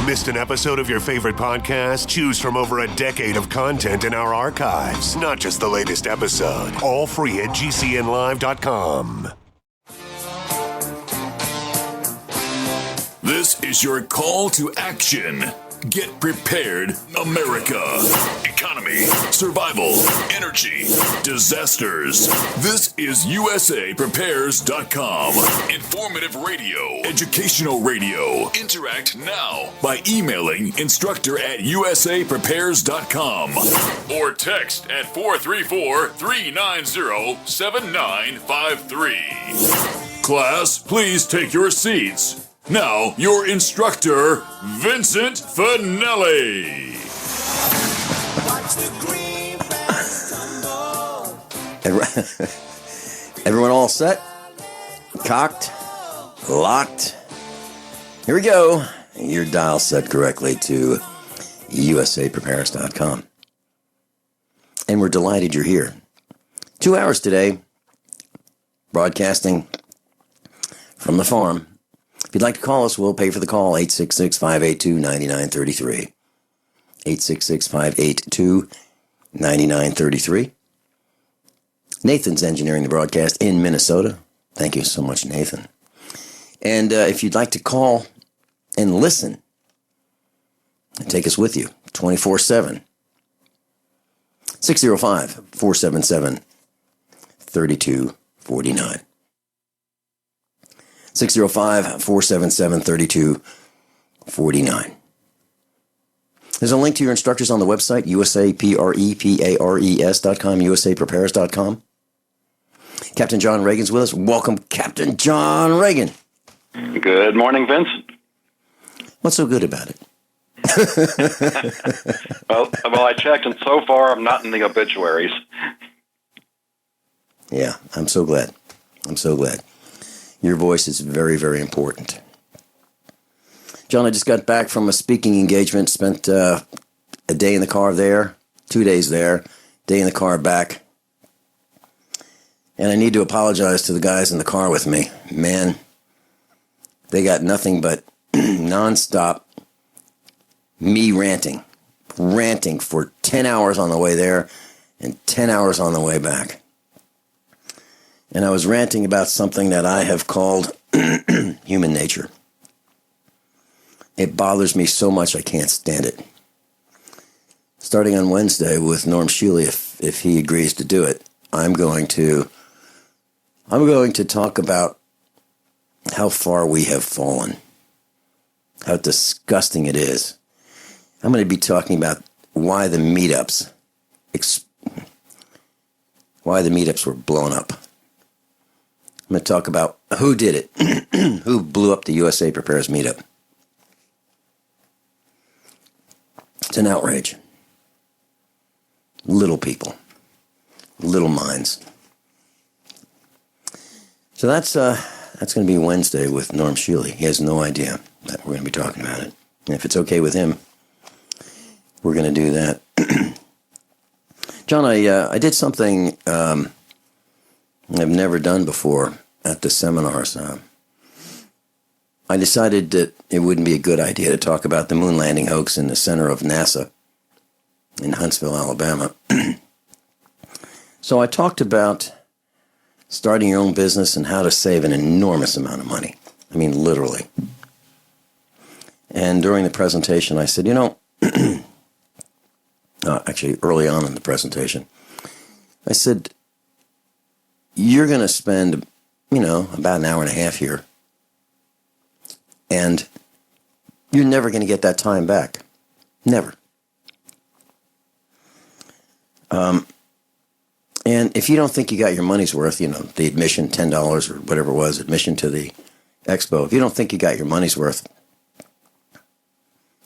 Missed an episode of your favorite podcast? Choose from over a decade of content in our archives, not just the latest episode. All free at GCNlive.com. This is your call to action. Get prepared, America. Economy, survival, energy, disasters. This is USAPrepares.com. Informative radio, educational radio. Interact now by emailing instructor@USAPrepares.com or text at 434-390-7953. Class, please take your seats. Now, your instructor, Vincent Finelli. Everyone all set? Cocked? Locked? Here we go. Your dial set correctly to USAPrepares.com. And we're delighted you're here. 2 hours today, broadcasting from the farm. If you'd like to call us, we'll pay for the call, 866-582-9933. 866-582-9933. Nathan's engineering the broadcast in Minnesota. Thank you so much, Nathan. And if you'd like to call and listen, and take us with you 24/7, 605-477-3249. 605-477-3249. There's a link to your instructors on the website, USAPREPARES.com, USAPrepares.com. Captain John Regan's with us. Welcome, Captain John Regan. Good morning, Vince. What's so good about it? Well, I checked, and so far I'm not in the obituaries. Yeah, I'm so glad. I'm so glad. Your voice is very, very important. John, I just got back from a speaking engagement, spent a day in the car there, 2 days there, day in the car back. And I need to apologize to the guys in the car with me. Man, they got nothing but nonstop me ranting for 10 hours on the way there and 10 hours on the way back. And I was ranting about something that I have called human nature. It bothers me so much I can't stand it. Starting on Wednesday with Norm Shealy, if he agrees to do it, I'm going to talk about how far we have fallen, how disgusting it is. I'm going to be talking about why the meetups were blown up. I'm going to talk about who did it, who blew up the USA Prepares meetup. It's an outrage. Little people, little minds. So that's going to be Wednesday with Norm Shealy. He has no idea that we're going to be talking about it. And if it's okay with him, we're going to do that. John, I did something I've never done before at the seminars. I decided that it wouldn't be a good idea to talk about the moon landing hoax in the center of NASA in Huntsville, Alabama. So I talked about starting your own business and how to save an enormous amount of money. I mean, literally. And during the presentation, I said, actually early on in the presentation, I said, you're going to spend, about an hour and a half here, and you're never going to get that time back. Never. And if you don't think you got your money's worth, the admission, $10 or whatever it was, admission to the expo, if you don't think you got your money's worth,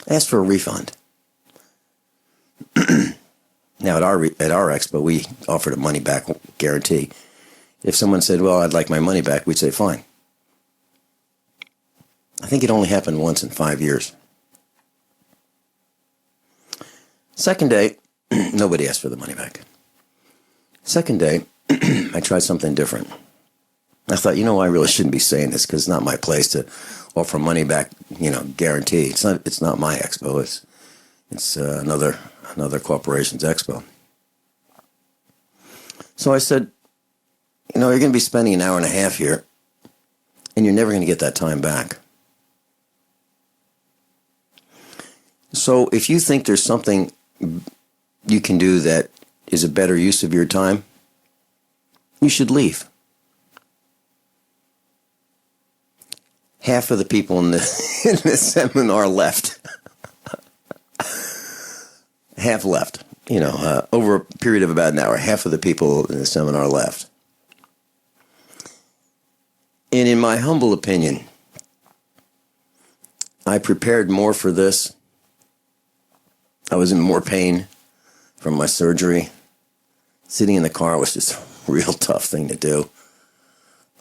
ask for a refund. Now, at our expo, we offered a money-back guarantee. If someone said, well, I'd like my money back, we'd say, fine. I think it only happened once in 5 years. Second day, nobody asked for the money back. Second day, I tried something different. I thought, I really shouldn't be saying this because it's not my place to offer money back, guarantee. It's not my expo. It's another corporation's expo. So I said, you're going to be spending an hour and a half here, and you're never going to get that time back. So if you think there's something you can do that is a better use of your time, you should leave. Half of the people in the seminar left. Half left. Over a period of about an hour, half of the people in the seminar left. And in my humble opinion, I prepared more for this. I was in more pain from my surgery. Sitting in the car was just a real tough thing to do.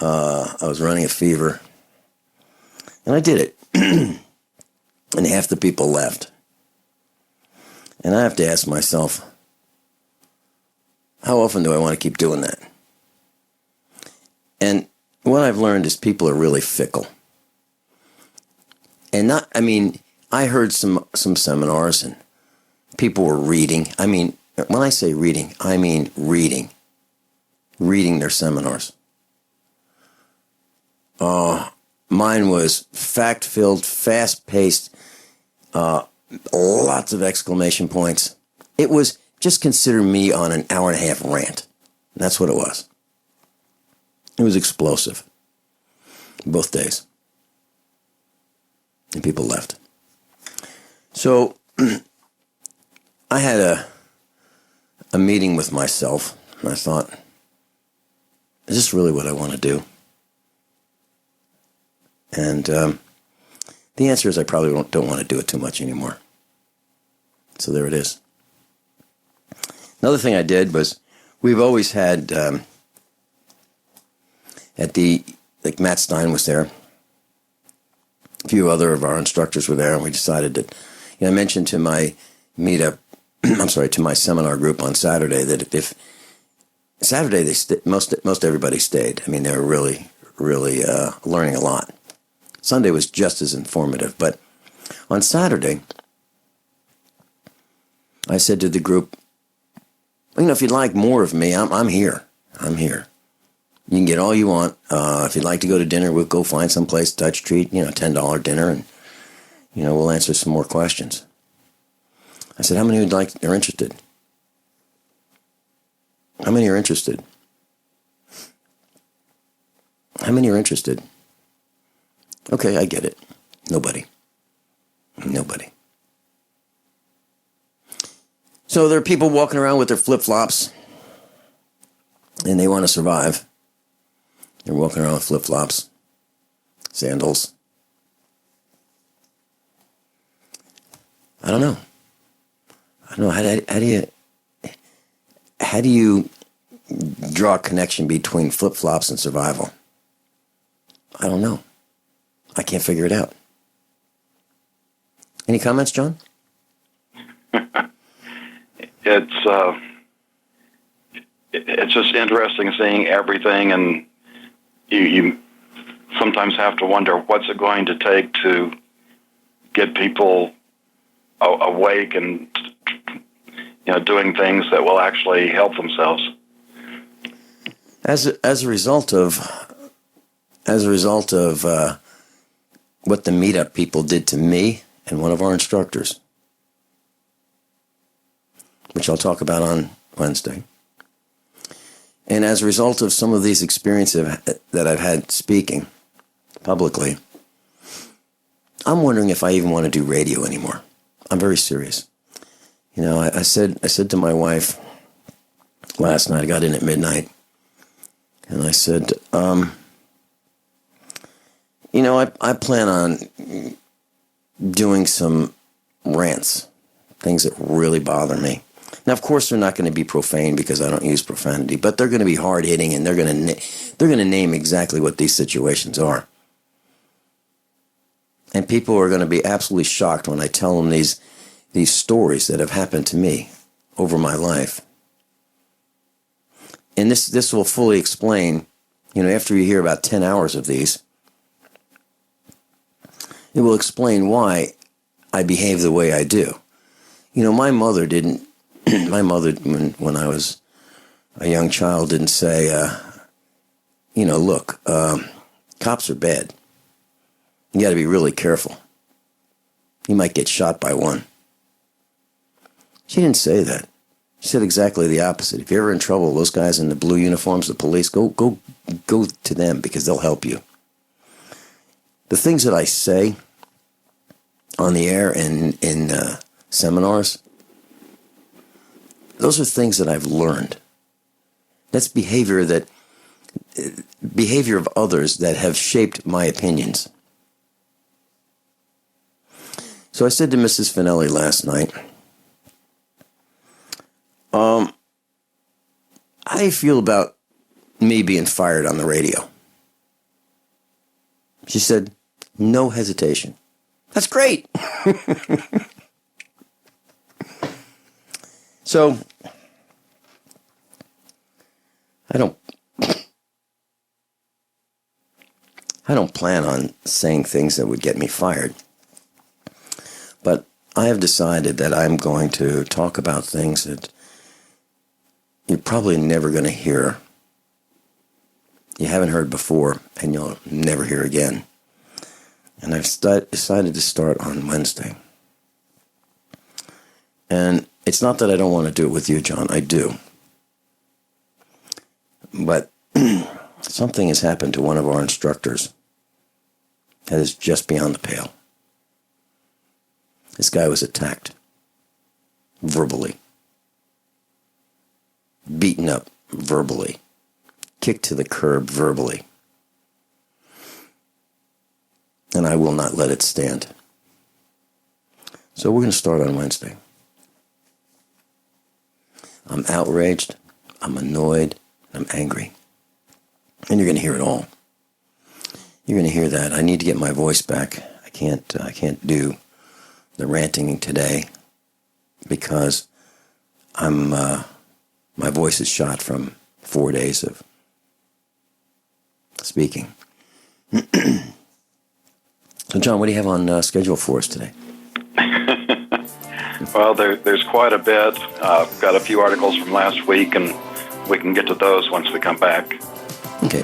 I was running a fever. And I did it. And half the people left. And I have to ask myself, how often do I want to keep doing that? And what I've learned is people are really fickle. And I heard some seminars and people were reading. When I say reading, I mean reading their seminars. Mine was fact-filled, fast-paced, lots of exclamation points. It was, just consider me on an hour and a half rant. That's what it was. It was explosive. Both days. And people left. So, I had a meeting with myself, and I thought, is this really what I want to do? And the answer is I probably don't want to do it too much anymore. So there it is. Another thing I did was, we've always had, Matt Stein was there. A few other of our instructors were there, and we decided that, I mentioned to my meetup, to my seminar group on Saturday that if Saturday most everybody stayed. They were really learning a lot. Sunday was just as informative, but on Saturday, I said to the group, if you'd like more of me, I'm here. I'm here. You can get all you want. If you'd like to go to dinner, we'll go find some place, Dutch treat, $10 dinner, and, we'll answer some more questions. I said, how many are interested? How many are interested? How many are interested? Okay, I get it. Nobody. So there are people walking around with their flip-flops, and they want to survive. They're walking around with flip-flops, sandals. I don't know. How do you draw a connection between flip-flops and survival? I don't know. I can't figure it out. Any comments, John? It's just interesting seeing everything, and you sometimes have to wonder what's it going to take to get people awake and doing things that will actually help themselves. As a result of what the meetup people did to me and one of our instructors, which I'll talk about on Wednesday. And as a result of some of these experiences that I've had speaking publicly, I'm wondering if I even want to do radio anymore. I'm very serious. I said to my wife last night, I got in at midnight, and I said, I plan on doing some rants, things that really bother me. Now, of course, they're not going to be profane because I don't use profanity, but they're going to be hard-hitting, and they're going to name exactly what these situations are. And people are going to be absolutely shocked when I tell them these stories that have happened to me over my life. And this will fully explain After you hear about 10 hours of these, it will explain why I behave the way I do. My mother didn't, when I was a young child, didn't say, look, cops are bad. You got to be really careful. You might get shot by one. She didn't say that. She said exactly the opposite. If you're ever in trouble, those guys in the blue uniforms, the police, go to them because they'll help you. The things that I say on the air and in seminars, those are things that I've learned. That's behavior of others that have shaped my opinions. So I said to Mrs. Finelli last night, how do you feel about me being fired on the radio? She said, no hesitation. That's great. So, I don't plan on saying things that would get me fired. But I have decided that I'm going to talk about things that you're probably never going to hear. You haven't heard before, and you'll never hear again. And I've decided to start on Wednesday. And it's not that I don't want to do it with you, John. I do. But something has happened to one of our instructors that is just beyond the pale. This guy was attacked verbally, beaten up verbally, kicked to the curb verbally. And I will not let it stand. So we're going to start on Wednesday. I'm outraged, I'm annoyed, I'm angry. And you're going to hear it all. You're going to hear that. I need to get my voice back. I can't do the ranting today because my voice is shot from 4 days of speaking. So, John, what do you have on schedule for us today? Well, there's quite a bit. Got a few articles from last week, and we can get to those once we come back. Okay.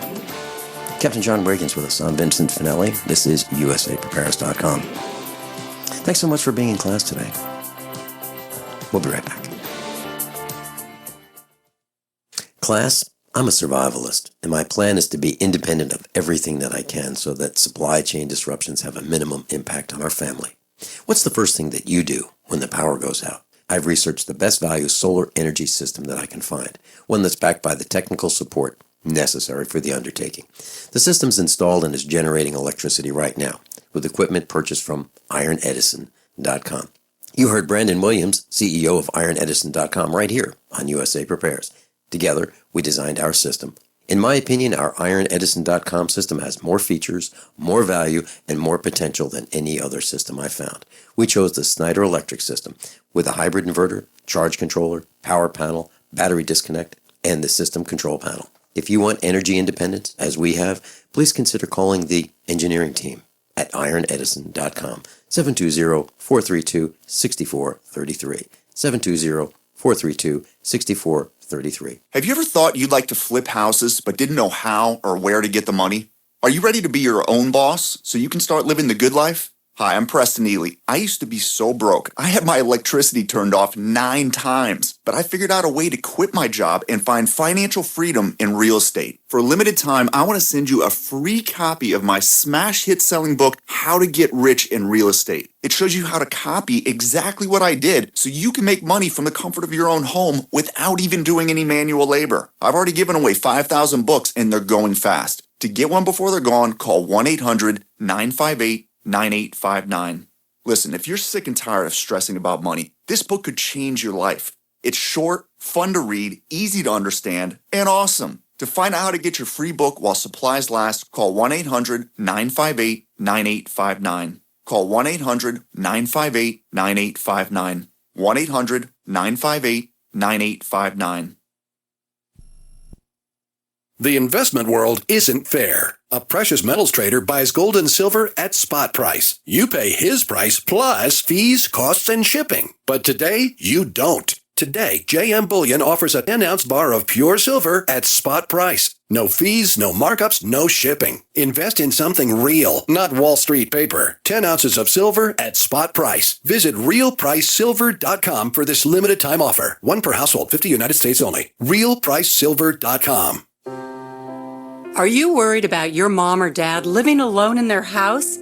Captain John Regan's with us. I'm Vincent Finelli. This is USAPrepares.com. Thanks so much for being in class today. We'll be right back. Class, I'm a survivalist, and my plan is to be independent of everything that I can so that supply chain disruptions have a minimum impact on our family. What's the first thing that you do when the power goes out? I've researched the best value solar energy system that I can find, one that's backed by the technical support necessary for the undertaking. The system's installed and is generating electricity right now, with equipment purchased from ironedison.com. You heard Brandon Williams, CEO of ironedison.com, right here on USA Prepares. Together, we designed our system. In my opinion, our ironedison.com system has more features, more value, and more potential than any other system I found. We chose the Snyder Electric system with a hybrid inverter, charge controller, power panel, battery disconnect, and the system control panel. If you want energy independence, as we have, please consider calling the engineering team at ironedison.com, 720-432-6433, 720-432-6433. Have you ever thought you'd like to flip houses but didn't know how or where to get the money? Are you ready to be your own boss so you can start living the good life? Hi, I'm Preston Ely. I used to be so broke. I had my electricity turned off 9 times, but I figured out a way to quit my job and find financial freedom in real estate. For a limited time, I want to send you a free copy of my smash hit selling book, How to Get Rich in Real Estate. It shows you how to copy exactly what I did so you can make money from the comfort of your own home without even doing any manual labor. I've already given away 5,000 books and they're going fast. To get one before they're gone, call 1-800-958-9859. Listen, if you're sick and tired of stressing about money, this book could change your life. It's short, fun to read, easy to understand, and awesome. To find out how to get your free book while supplies last, call 1-800-958-9859. Call 1-800-958-9859. 1-800-958-9859. The investment world isn't fair. A precious metals trader buys gold and silver at spot price. You pay his price plus fees, costs, and shipping. But today, you don't. Today, JM Bullion offers a 10-ounce bar of pure silver at spot price. No fees, no markups, no shipping. Invest in something real, not Wall Street paper. 10 ounces of silver at spot price. Visit realpricesilver.com for this limited time offer. One per household, 50 United States only. realpricesilver.com. Are you worried about your mom or dad living alone in their house?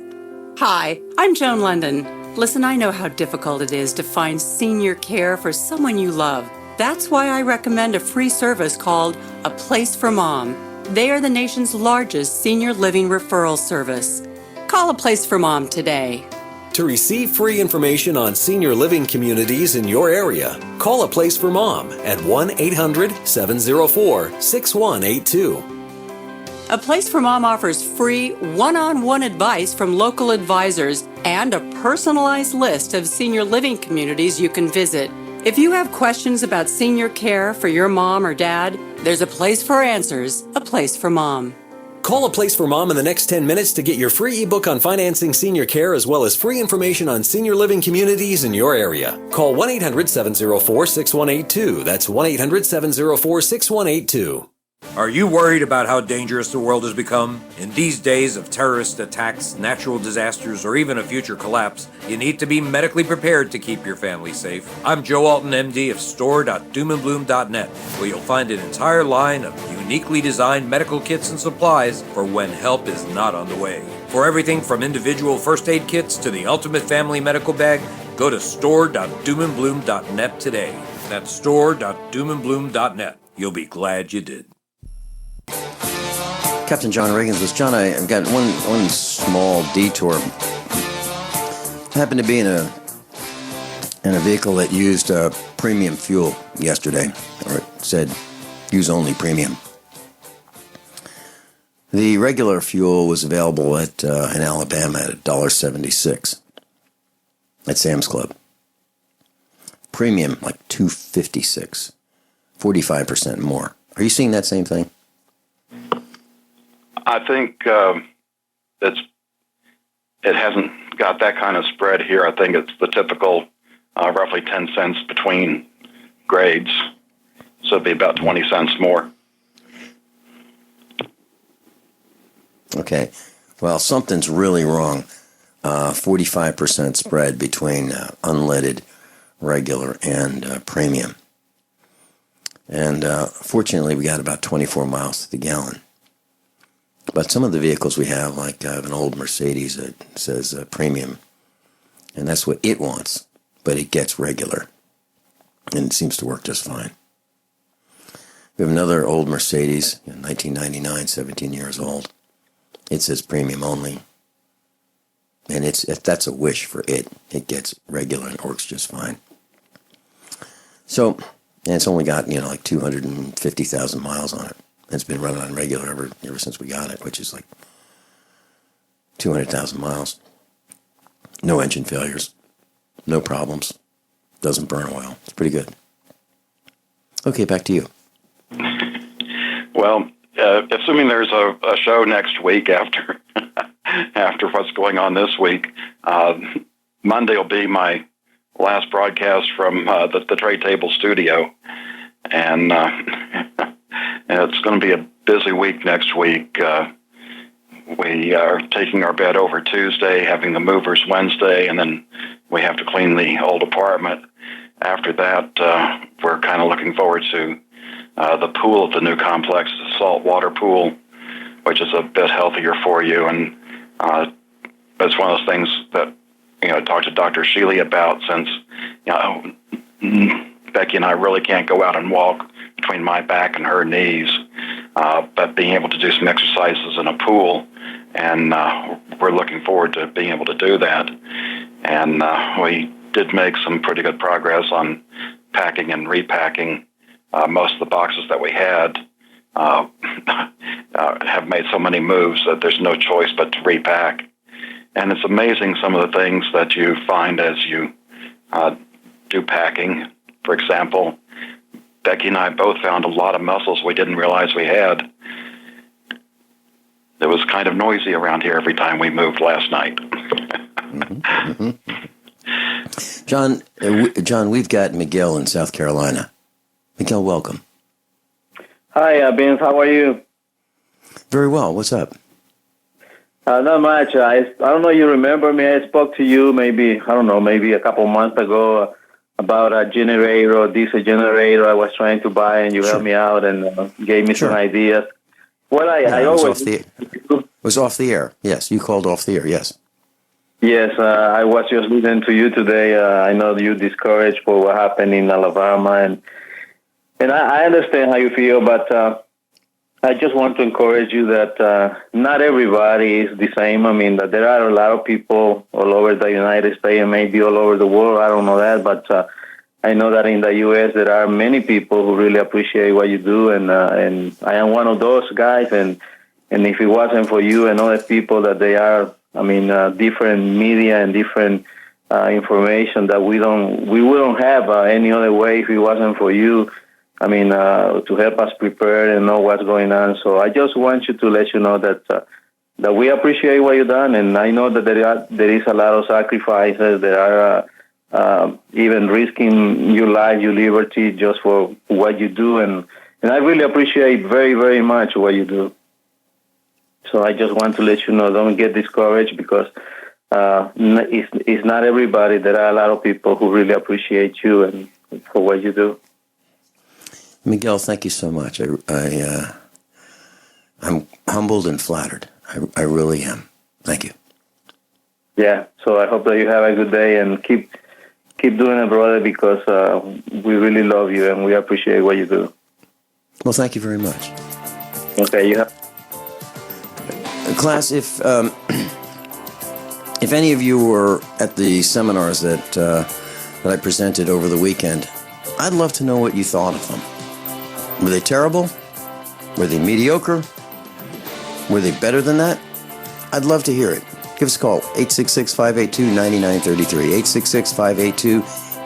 Hi, I'm Joan London. Listen, I know how difficult it is to find senior care for someone you love. That's why I recommend a free service called A Place for Mom. They are the nation's largest senior living referral service. Call A Place for Mom today. To receive free information on senior living communities in your area, call A Place for Mom at 1-800-704-6182. A Place for Mom offers free one-on-one advice from local advisors and a personalized list of senior living communities you can visit. If you have questions about senior care for your mom or dad, there's a place for answers, A Place for Mom. Call A Place for Mom in the next 10 minutes to get your free ebook on financing senior care as well as free information on senior living communities in your area. Call 1-800-704-6182. That's 1-800-704-6182. Are you worried about how dangerous the world has become? In these days of terrorist attacks, natural disasters, or even a future collapse, you need to be medically prepared to keep your family safe. I'm Joe Alton, MD of store.doomandbloom.net, where you'll find an entire line of uniquely designed medical kits and supplies for when help is not on the way. For everything from individual first aid kits to the ultimate family medical bag, go to store.doomandbloom.net today. That's store.doomandbloom.net. You'll be glad you did. Captain John Regan's was John. I've got one small detour. I happened to be in a vehicle that used premium fuel yesterday, or it said use only premium. The regular fuel was available in Alabama at $1.76 at Sam's Club. Premium like $2.56, 45% more. Are you seeing that same thing? I think it hasn't got that kind of spread here. I think it's the typical roughly 10 cents between grades, so it'd be about 20 cents more. Okay. Well, something's really wrong. 45% spread between unleaded, regular, and premium. And fortunately, we got about 24 miles to the gallon. But some of the vehicles we have, like I have an old Mercedes that says premium, and that's what it wants, but it gets regular, and it seems to work just fine. We have another old Mercedes, 1999, 17 years old. It says premium only, and that's a wish for it. It gets regular and works just fine. So, and it's only got, like 250,000 miles on it. It's been running on regular ever since we got it, which is like 200,000 miles. No engine failures. No problems. Doesn't burn oil. It's pretty good. Okay, back to you. Well, assuming there's a show next week after what's going on this week, Monday will be my last broadcast from the trade table studio. And it's going to be a busy week next week. We are taking our bed over Tuesday, having the movers Wednesday, and then we have to clean the old apartment. After that, we're kind of looking forward to the pool at the new complex, the saltwater pool, which is a bit healthier for you. And it's one of those things that I talked to Dr. Shealy about, since Becky and I really can't go out and walk between my back and her knees, but being able to do some exercises in a pool, and we're looking forward to being able to do that. And we did make some pretty good progress on packing and repacking. Most of the boxes that we had have made so many moves that there's no choice but to repack. And it's amazing some of the things that you find as you do packing. For example, Becky and I both found a lot of muscles we didn't realize we had. It was kind of noisy around here every time we moved last night. John, we've got Miguel in South Carolina. Miguel, welcome. Hi, Vince. How are you? Very well. What's up? Not much. I don't know if you remember me. I spoke to you maybe a couple months ago about a generator, a diesel generator I was trying to buy, and you helped me out and gave me some ideas. Well, I always... It was off the air. Yes, you called off the air, yes. Yes, I was just listening to you today. I know you discouraged for what happened in Alabama, and I understand how you feel, but I just want to encourage you that not everybody is the same. I mean, that there are a lot of people all over the United States and maybe all over the world. I don't know that, but I know that in the U.S. there are many people who really appreciate what you do, and I am one of those guys. And if it wasn't for you and other people that they are, different media and different information that we wouldn't have any other way if it wasn't for you. To help us prepare and know what's going on. So I just want you to let you know that we appreciate what you've done, and I know that there is a lot of sacrifices. There are even risking your life, your liberty, just for what you do, and I really appreciate very, very much what you do. So I just want to let you know, don't get discouraged, because it's not everybody. There are a lot of people who really appreciate you and for what you do. Miguel, thank you so much. I'm humbled and flattered. I really am. Thank you. Yeah, so I hope that you have a good day and keep doing it, brother, because we really love you and we appreciate what you do. Well, thank you very much. Okay, you have... Class, if any of you were at the seminars that I presented over the weekend, I'd love to know what you thought of them. Were they terrible? Were they mediocre? Were they better than that? I'd love to hear it. Give us a call, 866-582-9933,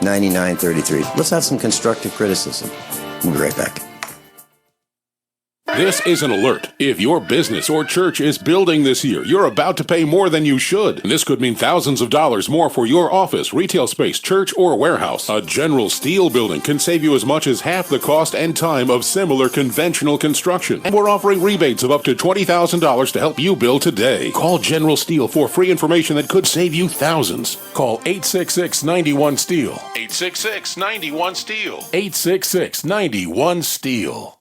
866-582-9933. Let's have some constructive criticism. We'll be right back. This is an alert. If your business or church is building this year, you're about to pay more than you should. This could mean thousands of dollars more for your office, retail space, church, or warehouse. A General Steel building can save you as much as half the cost and time of similar conventional construction. And we're offering rebates of up to $20,000 to help you build today. Call General Steel for free information that could save you thousands. Call 866-91-STEEL. 866-91-STEEL. 866-91-STEEL.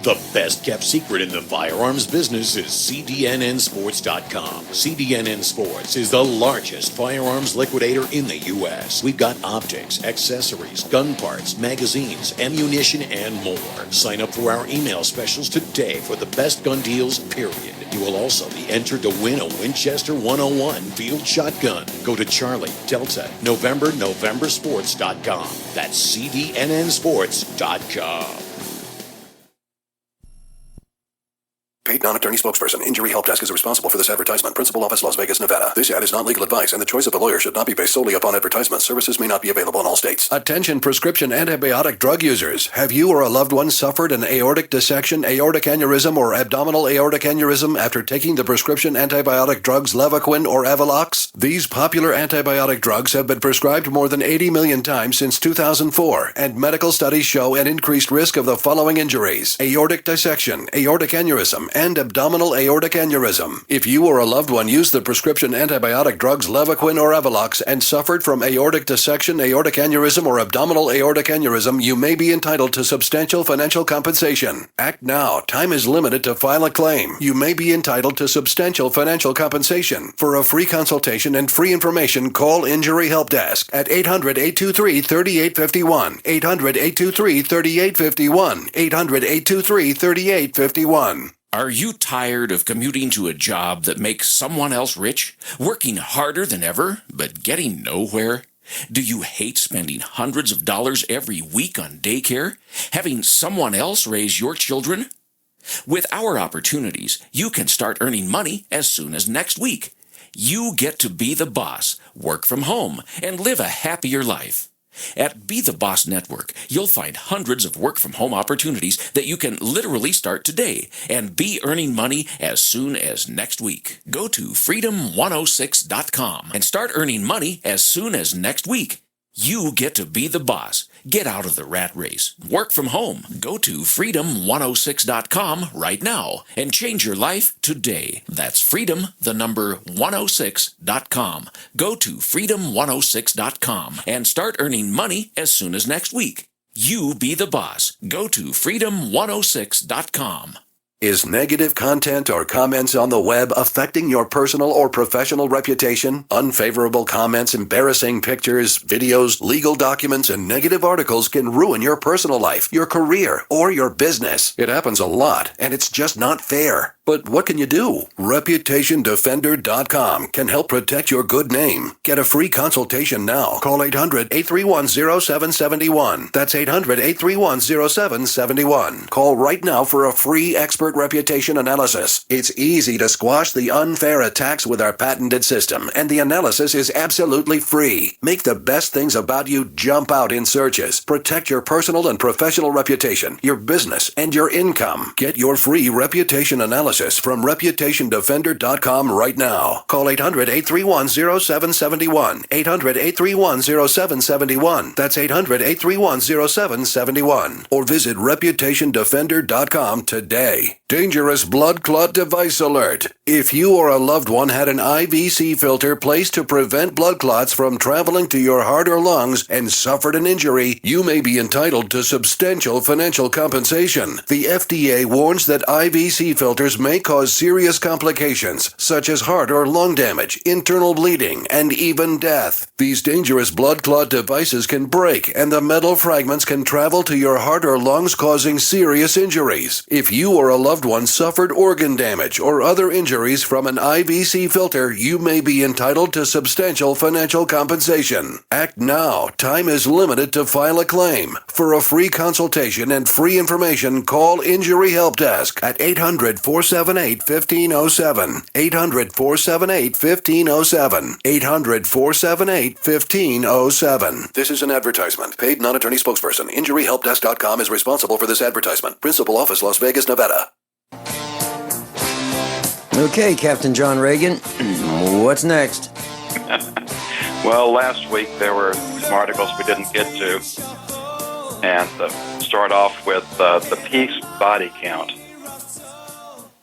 The best-kept secret in the firearms business is CDNNsports.com. CDNN Sports is the largest firearms liquidator in the U.S. We've got optics, accessories, gun parts, magazines, ammunition, and more. Sign up for our email specials today for the best gun deals, period. You will also be entered to win a Winchester 101 field shotgun. Go to Charlie, Delta, Novembersports.com. That's CDNNsports.com. Paid non-attorney spokesperson. Injury Help Desk is responsible for this advertisement. Principal office, Las Vegas, Nevada. This ad is not legal advice, and the choice of a lawyer should not be based solely upon advertisement. Services may not be available in all states. Attention prescription antibiotic drug users. Have you or a loved one suffered an aortic dissection, aortic aneurysm, or abdominal aortic aneurysm after taking the prescription antibiotic drugs Levaquin or Avelox? These popular antibiotic drugs have been prescribed more than 80 million times since 2004, and medical studies show an increased risk of the following injuries: aortic dissection, aortic aneurysm, and abdominal aortic aneurysm. If you or a loved one used the prescription antibiotic drugs Levaquin or Avelox and suffered from aortic dissection, aortic aneurysm, or abdominal aortic aneurysm, you may be entitled to substantial financial compensation. Act now. Time is limited to file a claim. You may be entitled to substantial financial compensation. For a free consultation and free information, call Injury Help Desk at 800-823-3851, 800-823-3851, 800-823-3851. Are you tired of commuting to a job that makes someone else rich? Working harder than ever, but getting nowhere? Do you hate spending hundreds of dollars every week on daycare? Having someone else raise your children? With our opportunities, you can start earning money as soon as next week. You get to be the boss, work from home, and live a happier life. At Be the Boss Network, you'll find hundreds of work-from-home opportunities that you can literally start today and be earning money as soon as next week. Go to freedom106.com and start earning money as soon as next week. You get to be the boss. Get out of the rat race. Work from home. Go to freedom106.com right now and change your life today. That's freedom, the number 106.com. Go to freedom106.com and start earning money as soon as next week. You be the boss. Go to freedom106.com. Is negative content or comments on the web affecting your personal or professional reputation? Unfavorable comments, embarrassing pictures, videos, legal documents, and negative articles can ruin your personal life, your career, or your business. It happens a lot, and it's just not fair. But what can you do? ReputationDefender.com can help protect your good name. Get a free consultation now. Call 800-831-0771. That's 800-831-0771. Call right now for a free expert reputation analysis. It's easy to squash the unfair attacks with our patented system, and the analysis is absolutely free. Make the best things about you jump out in searches. Protect your personal and professional reputation, your business, and your income. Get your free reputation analysis from ReputationDefender.com right now. Call 800-831-0771. 800-831-0771. That's 800-831-0771. Or visit ReputationDefender.com today. Dangerous blood clot device alert. If you or a loved one had an IVC filter placed to prevent blood clots from traveling to your heart or lungs and suffered an injury, you may be entitled to substantial financial compensation. The FDA warns that IVC filters may cause serious complications, such as heart or lung damage, internal bleeding, and even death. These dangerous blood clot devices can break, and the metal fragments can travel to your heart or lungs, causing serious injuries. If you or a loved one suffered organ damage or other injuries from an IVC filter, you may be entitled to substantial financial compensation. Act now. Time is limited to file a claim. For a free consultation and free information, call Injury Help Desk at 800-478-1507. 800-478-1507. 800-478-1507. This is an advertisement. Paid non-attorney spokesperson. InjuryHelpDesk.com is responsible for this advertisement. Principal office, Las Vegas, Nevada. Okay, Captain John Regan, what's next? Well, last week there were some articles we didn't get to. And start off with the peace body count.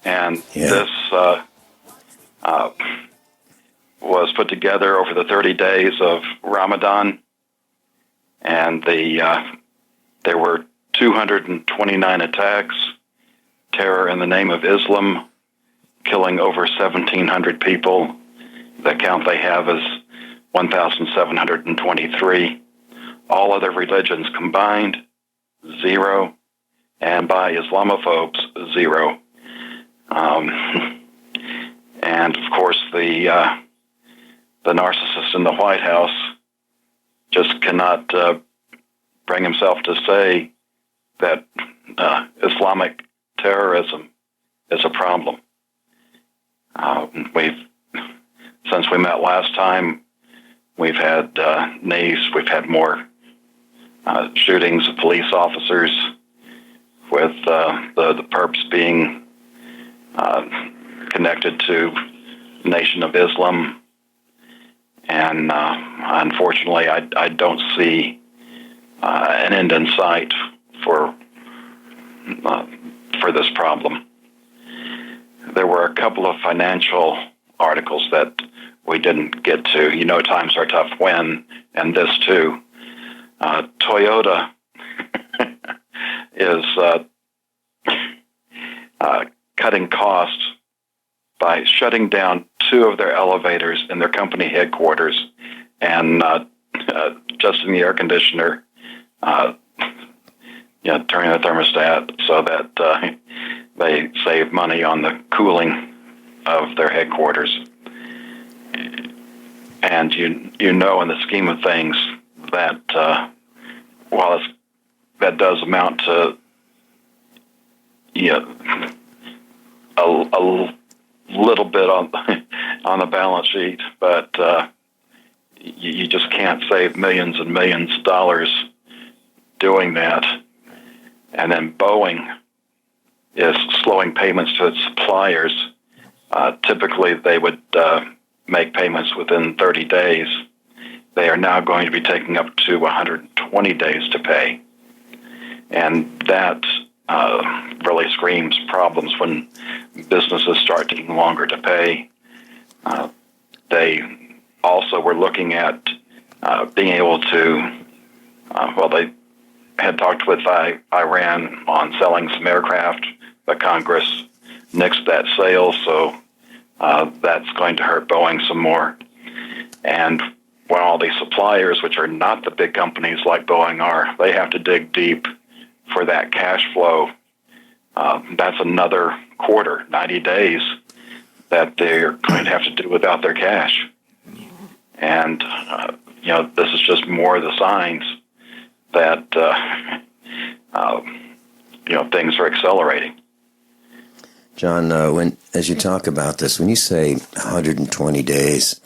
And this was put together over the 30 days of Ramadan. And there were 229 attacks, terror in the name of Islam, killing over 1,700 people. The count they have is 1,723. All other religions combined, 0. And by Islamophobes, 0. And of course, the narcissist in the White House just cannot bring himself to say that Islamic terrorism is a problem. Since we met last time, we've had we've had more shootings of police officers, with the perps being connected to Nation of Islam. And unfortunately, I don't see an end in sight for this problem. There were a couple of financial articles that we didn't get to. You know, times are tough when, and this too. Toyota is cutting costs by shutting down 2 of their elevators in their company headquarters and adjusting the air conditioner, turning the thermostat so that they save money on the cooling of their headquarters. And you know, in the scheme of things, that while that does amount to a little bit on the balance sheet, but you just can't save millions and millions of dollars doing that. And then Boeing is slowing payments to its suppliers. Typically, they would make payments within 30 days. They are now going to be taking up to 120 days to pay. And that really screams problems when businesses start taking longer to pay. They also were looking at being able to, they had talked with Iran on selling some aircraft, but Congress nixed that sale, so that's going to hurt Boeing some more. And when all these suppliers, which are not the big companies like Boeing are, they have to dig deep for that cash flow. That's another quarter, 90 days, that they're going to have to do without their cash. And, this is just more of the signs that, things are accelerating. John, as you talk about this, when you say 120 days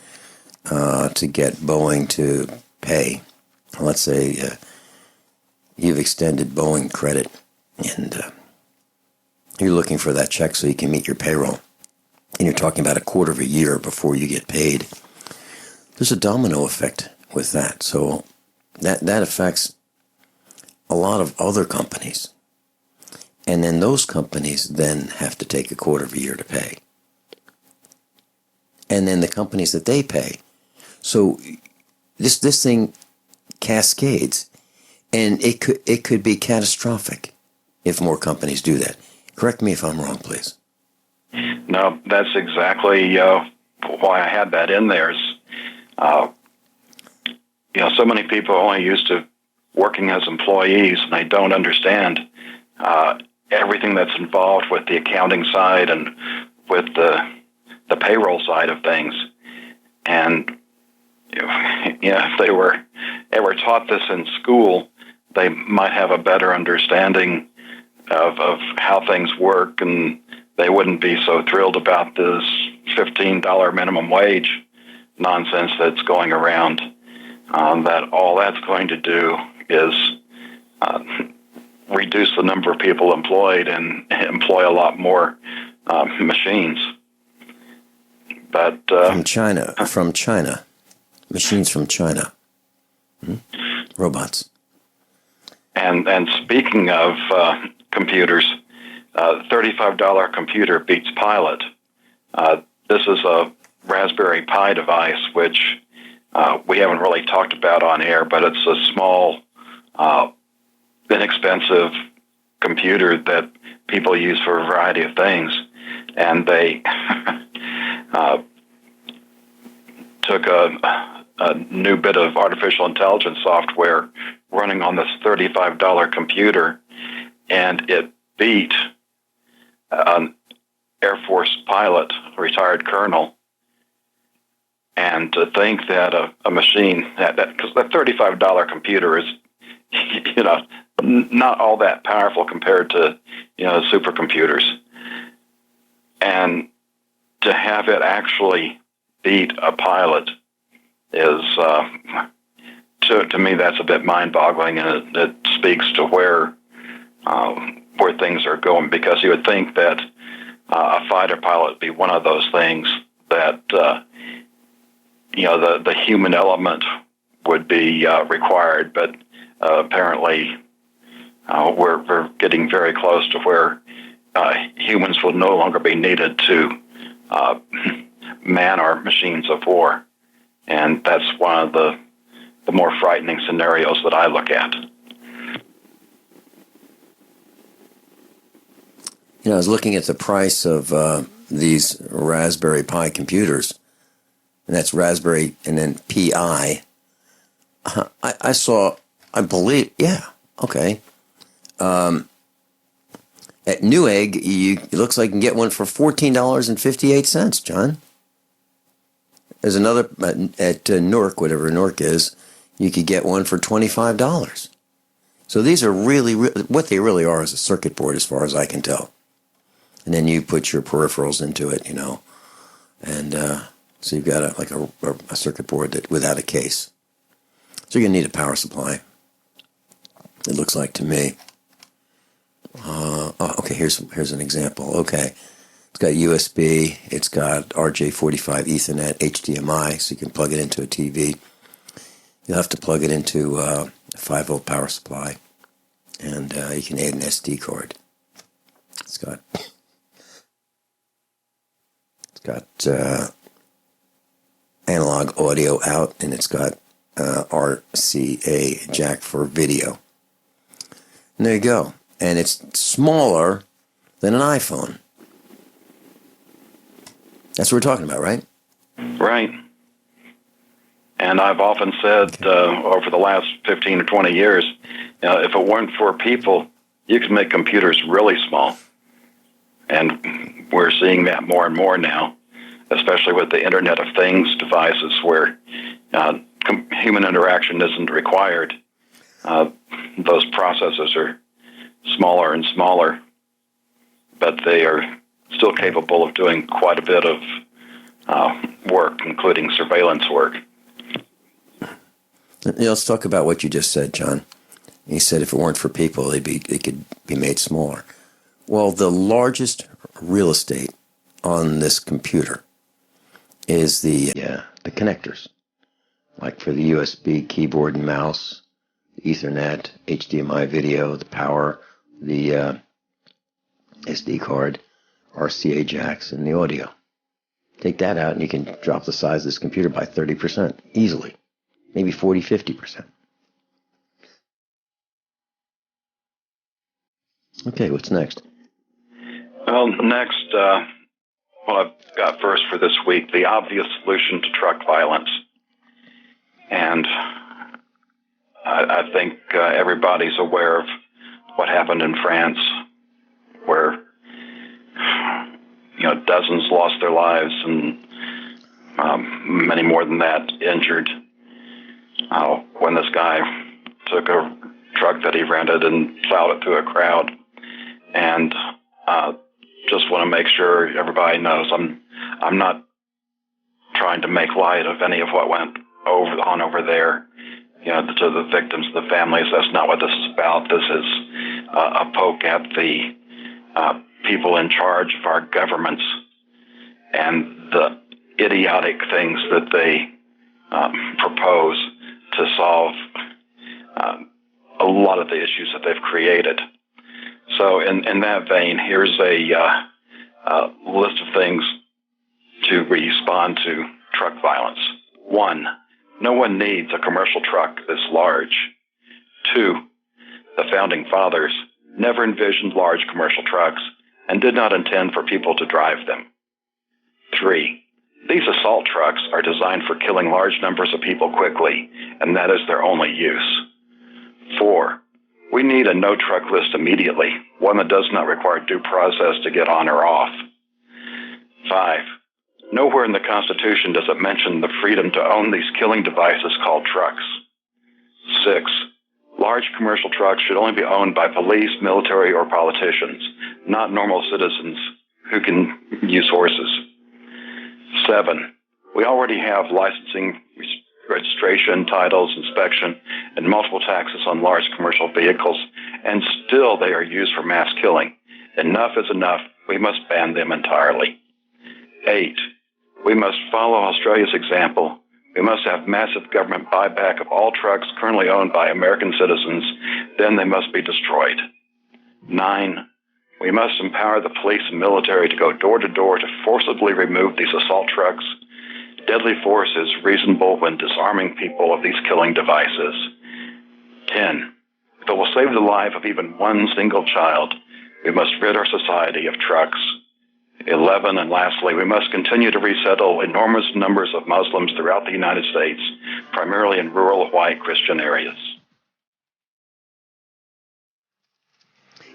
to get Boeing to pay, let's say you've extended Boeing credit and you're looking for that check so you can meet your payroll, and you're talking about a quarter of a year before you get paid, there's a domino effect with that. So that affects a lot of other companies. And then those companies then have to take a quarter of a year to pay. And then the companies that they pay. So this thing cascades, and it could be catastrophic if more companies do that. Correct me if I'm wrong, please. No, that's exactly why I had that in there. So many people are only used to working as employees, and they don't understand everything that's involved with the accounting side and with the payroll side of things. And if they were ever taught this in school, they might have a better understanding of how things work, and they wouldn't be so thrilled about this $15 minimum wage nonsense that's going around. That all that's going to do is reduce the number of people employed and employ a lot more machines. But from China, machines from China, robots. And speaking of computers, $35 computer beats Pilot. This is a Raspberry Pi device, which we haven't really talked about on air, but it's a small, inexpensive computer that people use for a variety of things. And they took a new bit of artificial intelligence software running on this $35 computer, and it beat an Air Force pilot, a retired colonel. And to think that a machine, because that $35 computer is, not all that powerful compared to, supercomputers. And to have it actually beat a pilot is, to me, that's a bit mind-boggling, and it speaks to where things are going, because you would think that a fighter pilot would be one of those things that, the human element would be required, but apparently we're getting very close to where humans will no longer be needed to man our machines of war. And that's one of the more frightening scenarios that I look at. I was looking at the price of these Raspberry Pi computers, and that's Raspberry and then Pi. I saw, I believe, yeah, okay. At Newegg, it looks like you can get one for $14.58, John. There's another at Newark, whatever Newark is, you could get one for $25. So these are really, what they really are is a circuit board as far as I can tell. And then you put your peripherals into it, and So you've got a circuit board that without a case. So you're going to need a power supply. It looks like to me. Okay, here's an example. Okay, it's got USB, it's got RJ45 Ethernet, HDMI, so you can plug it into a TV. You'll have to plug it into a 5-volt power supply, and you can add an SD card. It's got analog audio out, and it's got RCA jack for video. And there you go. And it's smaller than an iPhone. That's what we're talking about, right? Right. And I've often said over the last 15 or 20 years, if it weren't for people, you could make computers really small. And we're seeing that more and more now, especially with the Internet of Things devices where human interaction isn't required. Those processors are smaller and smaller, but they are still capable of doing quite a bit of work, including surveillance work. Let's talk about what you just said, John. You said if it weren't for people, it could be made smaller. Well, the largest real estate on this computer is the connectors, like for the USB keyboard and mouse, the Ethernet, HDMI video, the power, the SD card, RCA jacks, and the audio. Take that out and you can drop the size of this computer by 30% easily, maybe 40, 50%. Okay, what's next? Well, next, what I've got first for this week, the obvious solution to truck violence. And I think everybody's aware of what happened in France, where dozens lost their lives and many more than that injured when this guy took a truck that he rented and plowed it through a crowd. And just want to make sure everybody knows I'm not trying to make light of any of what went on over there. To the victims, the families. That's not what this is about. This is a poke at the people in charge of our governments and the idiotic things that they propose to solve a lot of the issues that they've created. So in that vein, here's a list of things to respond to truck violence. 1, no one needs a commercial truck this large. 2, the founding fathers never envisioned large commercial trucks and did not intend for people to drive them. 3, these assault trucks are designed for killing large numbers of people quickly, and that is their only use. 4, we need a no-truck list immediately, one that does not require due process to get on or off. 5, nowhere in the Constitution does it mention the freedom to own these killing devices called trucks. 6, large commercial trucks should only be owned by police, military, or politicians, not normal citizens who can use horses. 7, we already have licensing, registration, titles, inspection, and multiple taxes on large commercial vehicles, and still they are used for mass killing. Enough is enough. We must ban them entirely. 8, we must follow Australia's example. We must have massive government buyback of all trucks currently owned by American citizens. Then they must be destroyed. 9, we must empower the police and military to go door to door to forcibly remove these assault trucks. Deadly force is reasonable when disarming people of these killing devices. 10, if it will save the life of even one single child, we must rid our society of trucks. 11, and lastly, we must continue to resettle enormous numbers of Muslims throughout the United States, primarily in rural white Christian areas.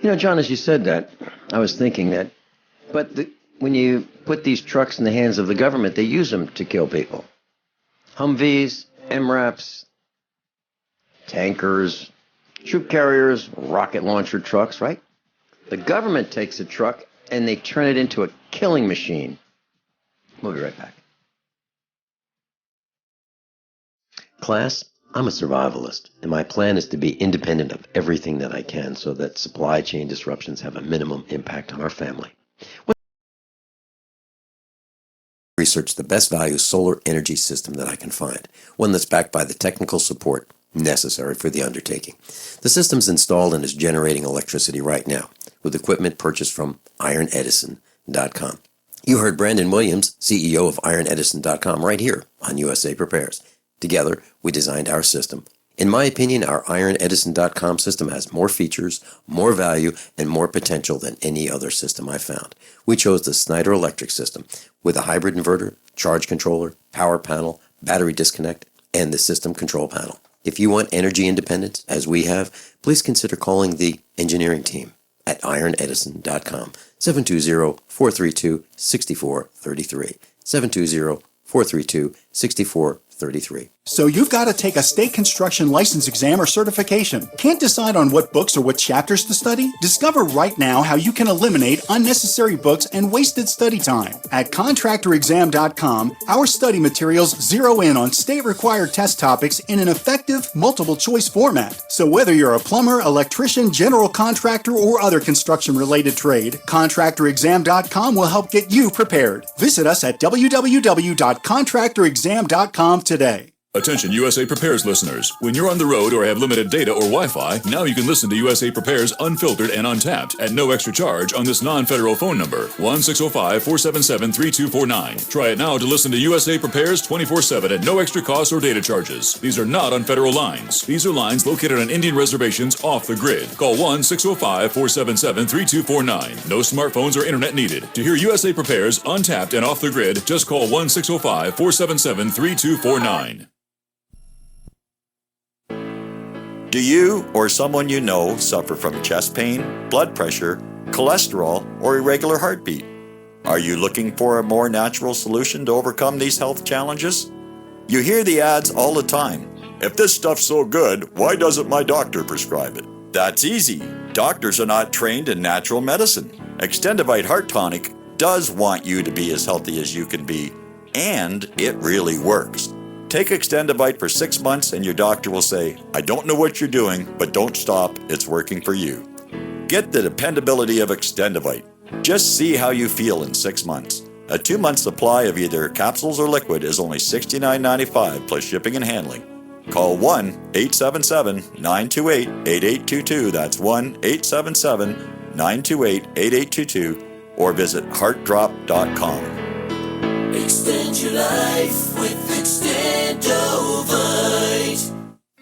John, as you said that, I was thinking that, when you put these trucks in the hands of the government, they use them to kill people. Humvees, MRAPs, tankers, troop carriers, rocket launcher trucks, right? The government takes a truck and they turn it into a killing machine. We'll be right back. class, I'm a survivalist, and my plan is to be independent of everything that I can so that supply chain disruptions have a minimum impact on our family. Research the best value solar energy system that I can find, one that's backed by the technical support necessary for the undertaking. The system's installed and is generating electricity right now, with equipment purchased from ironedison.com. You heard Brandon Williams, CEO of ironedison.com, right here on USA Prepares. Together, we designed our system. In my opinion, our ironedison.com system has more features, more value, and more potential than any other system I've found. We chose the Snyder Electric system with a hybrid inverter, charge controller, power panel, battery disconnect, and the system control panel. If you want energy independence, as we have, please consider calling the engineering team at ironedison.com, 720-432-6433, 720-432-6433. So you've got to take a state construction license exam or certification. Can't decide on what books or what chapters to study? Discover right now how you can eliminate unnecessary books and wasted study time. At contractorexam.com, our study materials zero in on state-required test topics in an effective, multiple-choice format. So whether you're a plumber, electrician, general contractor, or other construction-related trade, contractorexam.com will help get you prepared. Visit us at www.contractorexam.com today. Attention USA Prepares listeners. When you're on the road or have limited data or Wi-Fi, now you can listen to USA Prepares unfiltered and untapped at no extra charge on this non-federal phone number, 1-605-477-3249. Try it now to listen to USA Prepares 24/7 at no extra cost or data charges. These are not on federal lines. These are lines located on Indian reservations off the grid. Call 1-605-477-3249. No smartphones or internet needed. To hear USA Prepares untapped and off the grid, just call 1-605-477-3249. Do you or someone you know suffer from chest pain, blood pressure, cholesterol, or irregular heartbeat? Are you looking for a more natural solution to overcome these health challenges? You hear the ads all the time. If this stuff's so good, why doesn't my doctor prescribe it? That's easy. Doctors are not trained in natural medicine. Extendivite Heart Tonic does want you to be as healthy as you can be, and it really works. Take Extendivite for 6 months and your doctor will say, I don't know what you're doing, but don't stop, it's working for you. Get the dependability of Extendivite. Just see how you feel in 6 months. A 2-month supply of either capsules or liquid is only $69.95 plus shipping and handling. Call 1-877-928-8822. That's 1-877-928-8822 or visit heartdrop.com. Extend your life with Extendovite.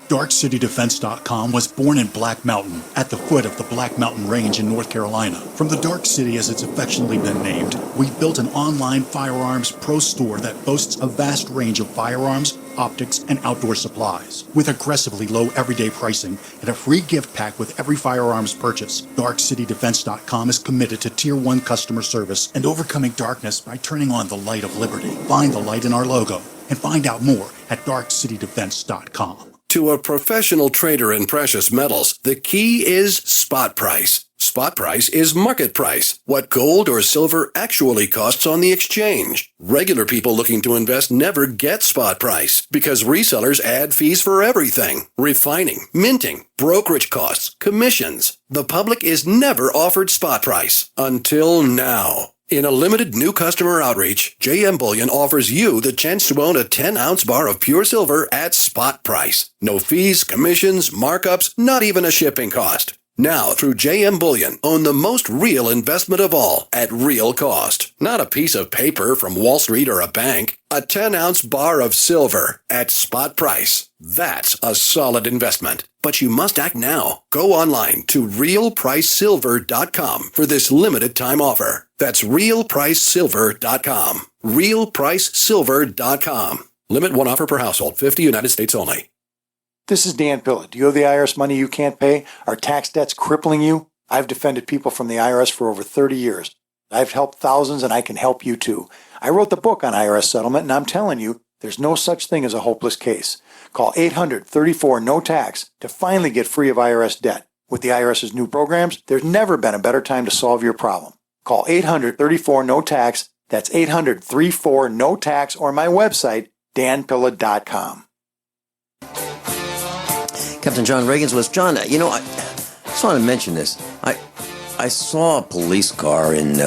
DarkCityDefense.com was born in Black Mountain, at the foot of the Black Mountain Range in North Carolina. From the Dark City, as it's affectionately been named, we've built an online firearms pro store that boasts a vast range of firearms, optics, and outdoor supplies. With aggressively low everyday pricing and a free gift pack with every firearms purchase, DarkCityDefense.com is committed to Tier 1 customer service and overcoming darkness by turning on the light of liberty. Find the light in our logo and find out more at DarkCityDefense.com. To a professional trader in precious metals, the key is spot price. Spot price is market price, what gold or silver actually costs on the exchange. Regular people looking to invest never get spot price because resellers add fees for everything. Refining, minting, brokerage costs, commissions. The public is never offered spot price until now. In a limited new customer outreach, JM Bullion offers you the chance to own a 10-ounce bar of pure silver at spot price. No fees, commissions, markups, not even a shipping cost. Now, through JM Bullion, own the most real investment of all at real cost. Not a piece of paper from Wall Street or a bank. A 10-ounce bar of silver at spot price. That's a solid investment. But you must act now. Go online to realpricesilver.com for this limited time offer. That's realpricesilver.com. realpricesilver.com. Limit one offer per household, 50 United States only. This is Dan Pillett. Do you owe the IRS money you can't pay? Are tax debts crippling you? I've defended people from the IRS for over 30 years. I've helped thousands and I can help you too. I wrote the book on IRS settlement and I'm telling you, there's no such thing as a hopeless case. Call 800-34-NO-TAX to finally get free of IRS debt. With the IRS's new programs, there's never been a better time to solve your problem. Call 800-34-NO-TAX. That's 800-34-NO-TAX or my website, danpilla.com. Captain John Reagan's was. John, you know, I just want to mention this. I saw a police car in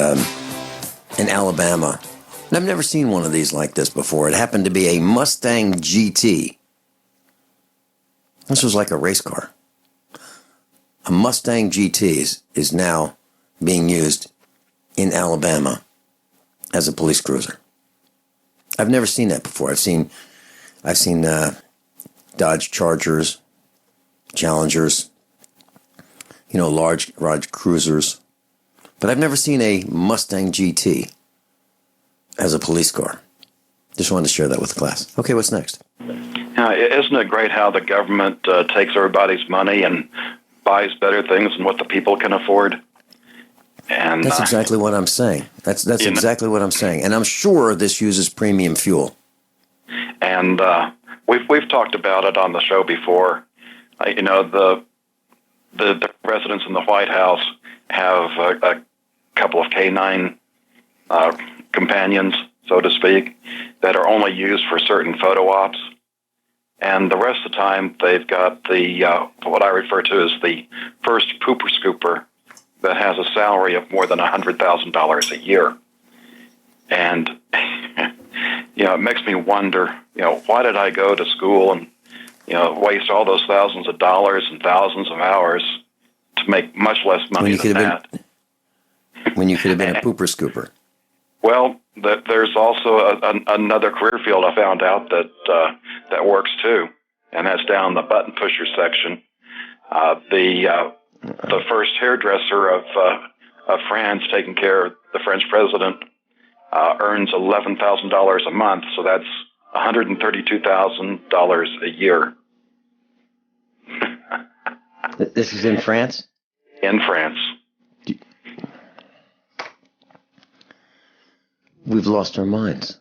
Alabama, and I've never seen one of these like this before. It happened to be a Mustang GT. This was like a race car. A Mustang GT is now being used in Alabama as a police cruiser. I've never seen that before. I've seen Dodge Chargers, Challengers, you know, large cruisers. But I've never seen a Mustang GT as a police car. Just wanted to share that with the class. Okay, what's next? Isn't it great how the government takes everybody's money and buys better things than what the people can afford? And that's exactly what I'm saying. That's exactly what I'm saying. And I'm sure this uses premium fuel. And we've talked about it on the show before. You know, the residents in the White House have a couple of canine companions, so to speak, that are only used for certain photo ops. And the rest of the time, they've got the what I refer to as the first pooper scooper that has a salary of more than $100,000 a year. And, you know, it makes me wonder, you know, why did I go to school and, you know, waste all those thousands of dollars and thousands of hours to make much less money than that? When you could have been a pooper scooper. Well, there's also another career field I found out that works too, and that's down the button pusher section. The first hairdresser of France, taking care of the French president, earns $11,000 a month, so that's $132,000 a year. This is in France? In France. We've lost our minds.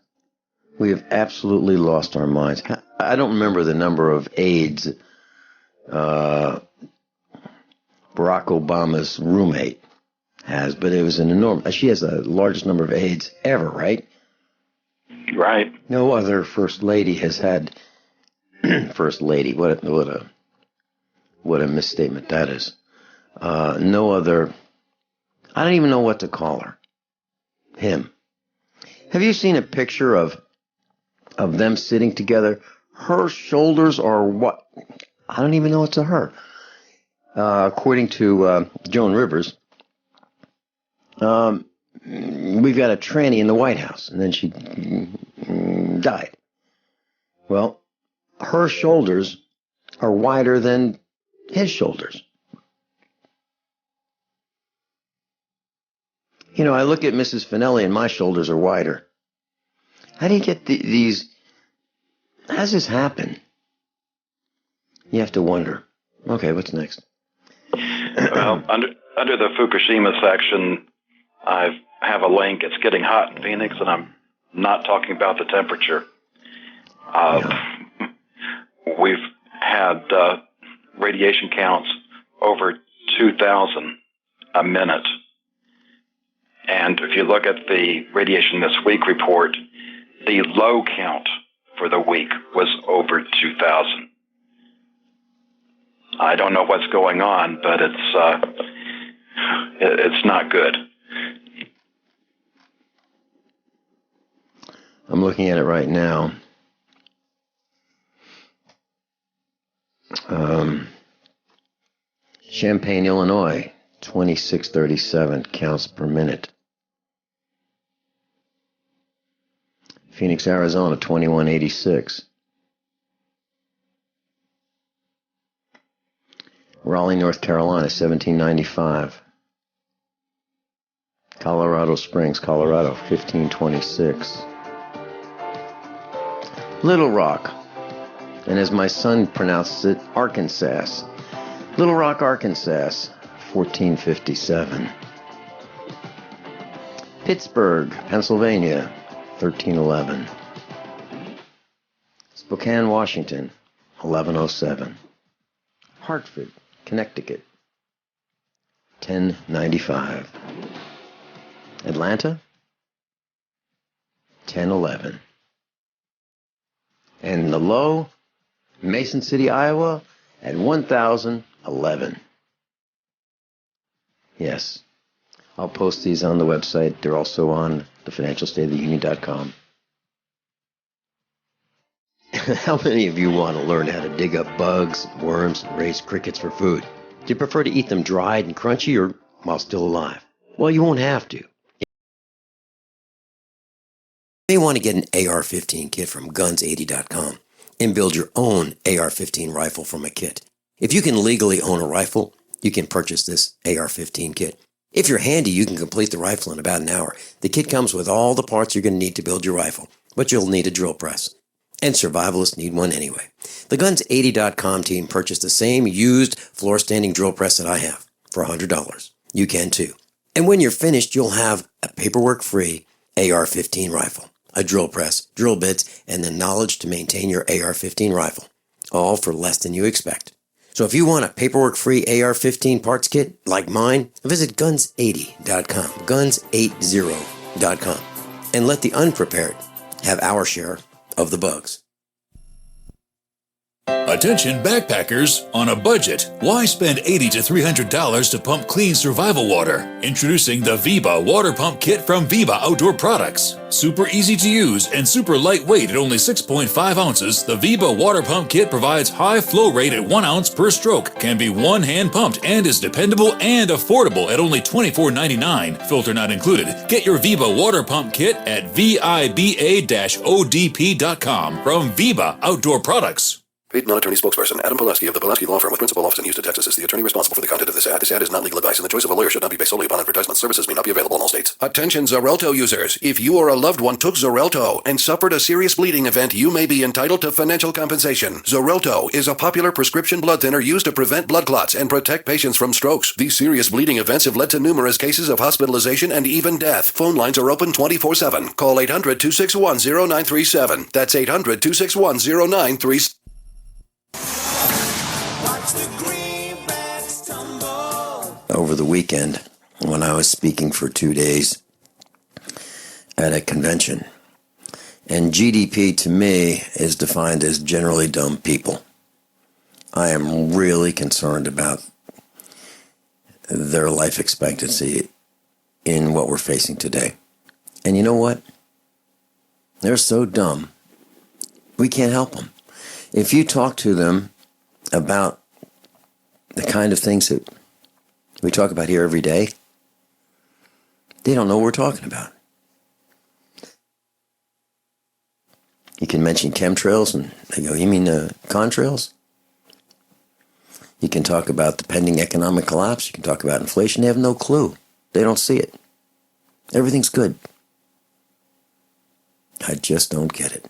We have absolutely lost our minds. I don't remember the number of aides Barack Obama's roommate has, but it was an enormous. She has the largest number of aides ever, right? Right. No other first lady has had. First lady, what a misstatement that is. No other. I don't even know what to call her. Him. Have you seen a picture of them sitting together? Her shoulders are what? I don't even know it's a her. According to Joan Rivers, we've got a tranny in the White House, and then she died. Well, her shoulders are wider than his shoulders. You know, I look at Mrs. Finelli and my shoulders are wider. How do you get these? How does this happen? You have to wonder. Okay, what's next? Well, under the Fukushima section, I have a link. It's getting hot in Phoenix, and I'm not talking about the temperature. We've had radiation counts over 2,000 a minute. And if you look at the Radiation This Week report, the low count for the week was over 2,000. I don't know what's going on, but it's not good. I'm looking at it right now. Champaign, Illinois, 2637 counts per minute. Phoenix, Arizona, 2186. Raleigh, North Carolina, 1795. Colorado Springs, Colorado, 1526. Little Rock, and as my son pronounces it, Arkansas. Little Rock, Arkansas, 1457. Pittsburgh, Pennsylvania, 1311. Spokane, Washington, 1107. Hartford, Connecticut, 1095. Atlanta, 1011. And the low, Mason City, Iowa at 1011. Yes, I'll post these on the website. They're also on thefinancialstateoftheunion.com. How many of you want to learn how to dig up bugs, worms, and raise crickets for food? Do you prefer to eat them dried and crunchy or while still alive? Well, you won't have to. You may want to get an AR-15 kit from guns80.com and build your own AR-15 rifle from a kit. If you can legally own a rifle, you can purchase this AR-15 kit. If you're handy, you can complete the rifle in about an hour. The kit comes with all the parts you're going to need to build your rifle, but you'll need a drill press. And survivalists need one anyway. The Guns80.com team purchased the same used floor-standing drill press that I have for $100. You can too. And when you're finished, you'll have a paperwork-free AR-15 rifle, a drill press, drill bits, and the knowledge to maintain your AR-15 rifle, all for less than you expect. So if you want a paperwork-free AR-15 parts kit like mine, visit Guns80.com, Guns80.com, and let the unprepared have our share of the bugs. Attention backpackers on a budget. Why spend $80 to $300 to pump clean survival water? Introducing the Viba Water Pump Kit from Viba Outdoor Products. Super easy to use and super lightweight at only 6.5 ounces, the Viba Water Pump Kit provides high flow rate at 1 ounce per stroke, can be one-hand pumped, and is dependable and affordable at only $24.99, filter not included. Get your Viba Water Pump Kit at viba-odp.com from Viba Outdoor Products. Paid non-attorney spokesperson Adam Pulaski of the Pulaski Law Firm with principal office in Houston, Texas is the attorney responsible for the content of this ad. This ad is not legal advice, and the choice of a lawyer should not be based solely upon advertisement. Services may not be available in all states. Attention Xarelto users. If you or a loved one took Xarelto and suffered a serious bleeding event, you may be entitled to financial compensation. Xarelto is a popular prescription blood thinner used to prevent blood clots and protect patients from strokes. These serious bleeding events have led to numerous cases of hospitalization and even death. Phone lines are open 24/7. Call 800-261-0937. That's 800-261-0937. Over the weekend, when I was speaking for 2 days at a convention, and GDP to me is defined as generally dumb people. I am really concerned about their life expectancy in what we're facing today. And you know what? They're so dumb, we can't help them. If you talk to them about the kind of things that we talk about here every day, they don't know what we're talking about. You can mention chemtrails and they go, you mean contrails? You can talk about the pending economic collapse. You can talk about inflation. They have no clue. They don't see it. Everything's good. I just don't get it.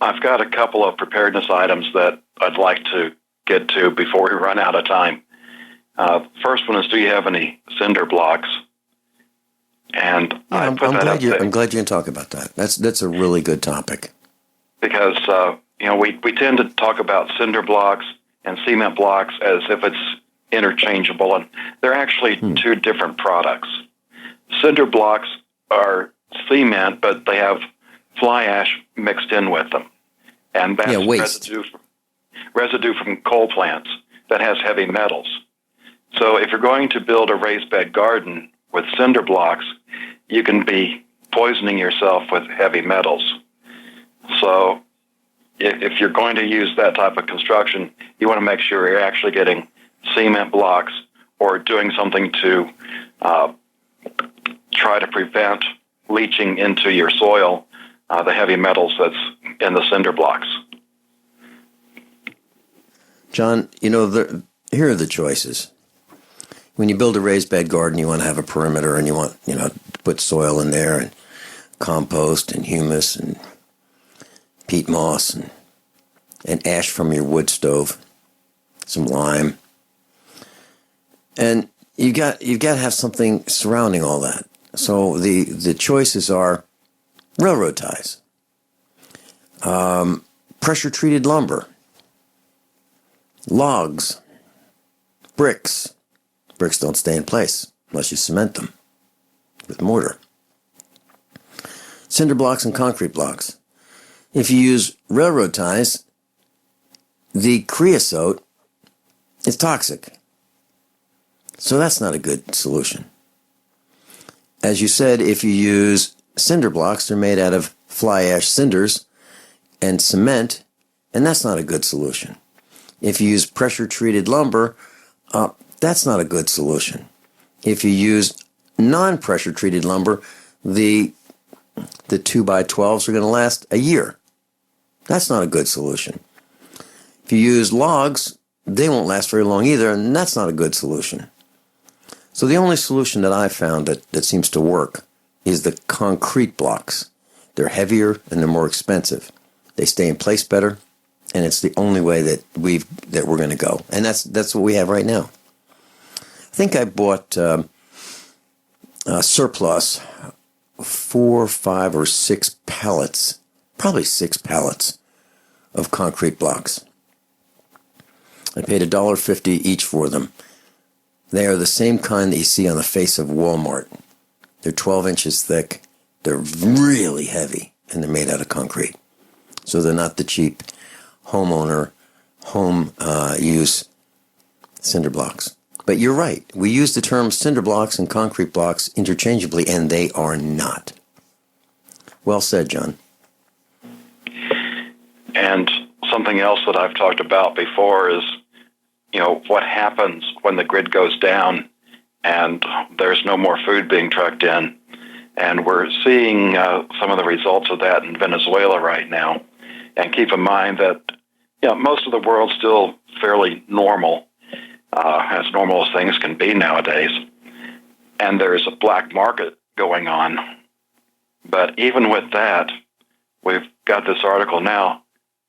I've got a couple of preparedness items that I'd like to get to before we run out of time. First one is, do you have any cinder blocks? And I'm glad you're going to talk about that. That's a really good topic. Because we tend to talk about cinder blocks and cement blocks as if it's interchangeable, and they're actually two different products. Cinder blocks are cement, but they have fly ash mixed in with them, and that's residue from coal plants that has heavy metals. So if you're going to build a raised bed garden with cinder blocks, you can be poisoning yourself with heavy metals. So if you're going to use that type of construction, you want to make sure you're actually getting cement blocks or doing something to try to prevent leaching into your soil the heavy metals that's in the cinder blocks. John, here are the choices. When you build a raised bed garden, you want to have a perimeter, and you want, to put soil in there and compost and humus and peat moss and ash from your wood stove, some lime. And you've got to have something surrounding all that. So the choices are railroad ties, pressure-treated lumber, logs, bricks. Bricks don't stay in place unless you cement them with mortar. Cinder blocks and concrete blocks. If you use railroad ties, the creosote is toxic. So that's not a good solution. As you said, if you use cinder blocks, they're made out of fly ash cinders and cement, and that's not a good solution. If you use pressure-treated lumber, that's not a good solution. If you use non-pressure-treated lumber, the 2x12s are going to last a year. That's not a good solution. If you use logs, they won't last very long either, and that's not a good solution. So the only solution that I've found that seems to work is the concrete blocks. They're heavier and they're more expensive. They stay in place better, and it's the only way that we're going to go. And that's what we have right now. I think I bought surplus 4, 5, or 6 pallets, probably 6 pallets of concrete blocks. I paid $1.50 each for them. They are the same kind that you see on the face of Walmart. They're 12 inches thick. They're really heavy, and they're made out of concrete. So they're not the cheap home use cinder blocks. But you're right. We use the term cinder blocks and concrete blocks interchangeably, and they are not. Well said, John. And something else that I've talked about before is, what happens when the grid goes down and there's no more food being trucked in. And we're seeing some of the results of that in Venezuela right now. And keep in mind that most of the world's still fairly normal, as normal as things can be nowadays. And there's a black market going on. But even with that, we've got this article now,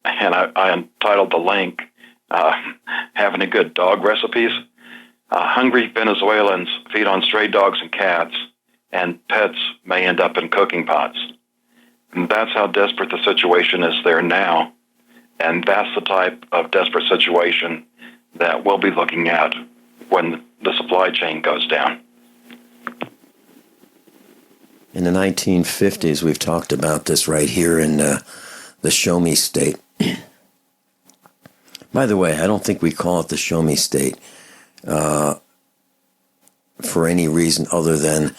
and I entitled the link, Have Any Good Dog Recipes? Hungry Venezuelans feed on stray dogs and cats, and pets may end up in cooking pots. And that's how desperate the situation is there now. And that's the type of desperate situation that we'll be looking at when the supply chain goes down. In the 1950s, we've talked about this right here in the Show Me State. By the way, I don't think we call it the Show Me State for any reason other than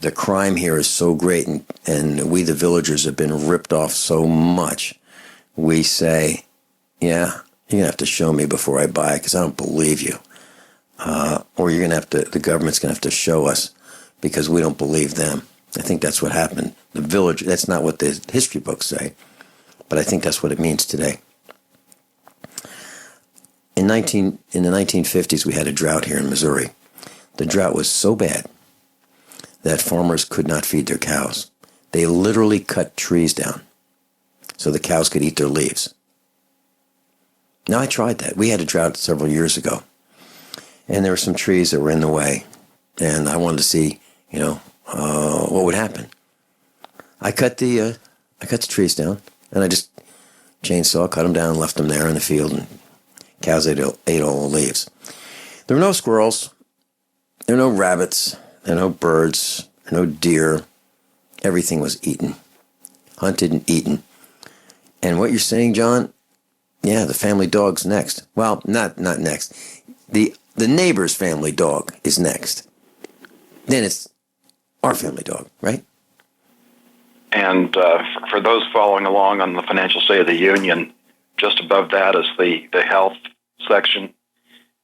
the crime here is so great, and we, the villagers, have been ripped off so much. We say, yeah, you're going to have to show me before I buy it because I don't believe you. Or you're going to have to, the government's going to have to show us because we don't believe them. I think that's what happened. The village, that's not what the history books say, but I think that's what it means today. In the 1950s, we had a drought here in Missouri. The drought was so bad that farmers could not feed their cows. They literally cut trees down so the cows could eat their leaves. Now, I tried that. We had a drought several years ago, and there were some trees that were in the way, and I wanted to see, what would happen. I cut the trees down, and I just chainsaw, cut them down, and left them there in the field, and cows ate all the leaves. There were no squirrels. There were no rabbits. There were no birds. There were no deer. Everything was eaten, hunted and eaten. And what you're saying, John, yeah, the family dog's next. Well, not next. The neighbor's family dog is next. Then it's our family dog, right? And for those following along on the Financial State of the Union, just above that is the health section.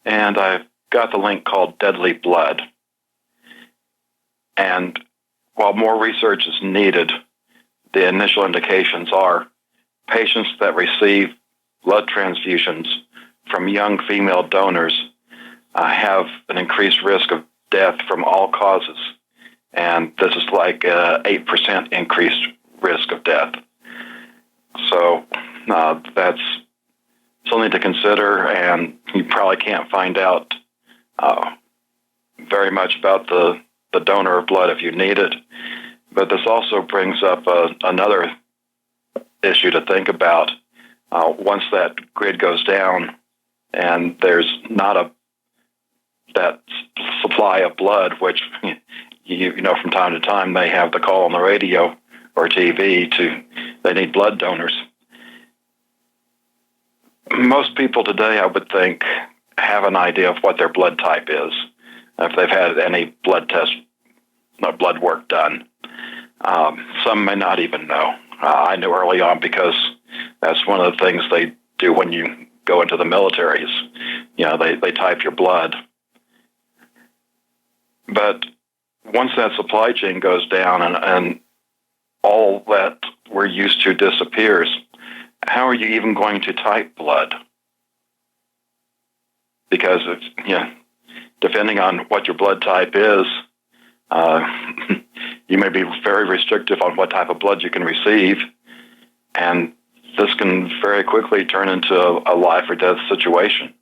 And I've got the link called Deadly Blood. And while more research is needed, the initial indications are patients that receive blood transfusions from young female donors have an increased risk of death from all causes. And this is like 8% increased risk of death. So that's something to consider, and you probably can't find out very much about the donor of blood if you need it. But this also brings up another issue to think about. Once that grid goes down and there's not that supply of blood, which from time to time they have the call on the radio or TV they need blood donors. Most people today, I would think, have an idea of what their blood type is, if they've had any blood work done. Some may not even know. I knew early on because that's one of the things they do when you go into the military is, they type your blood. But once that supply chain goes down and all that we're used to disappears, how are you even going to type blood? Because depending on what your blood type is, you may be very restrictive on what type of blood you can receive, and this can very quickly turn into a life or death situation.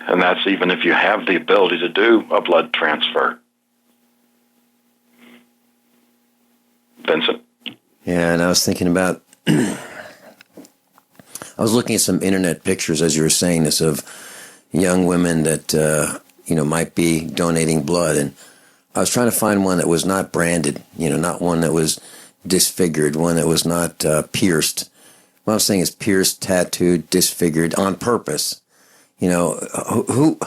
And that's even if you have the ability to do a blood transfer. Vincent? Yeah, and I was thinking about, I was looking at some internet pictures as you were saying this of young women that, might be donating blood. And I was trying to find one that was not branded, not one that was disfigured, one that was not pierced. What I'm saying is pierced, tattooed, disfigured on purpose. Who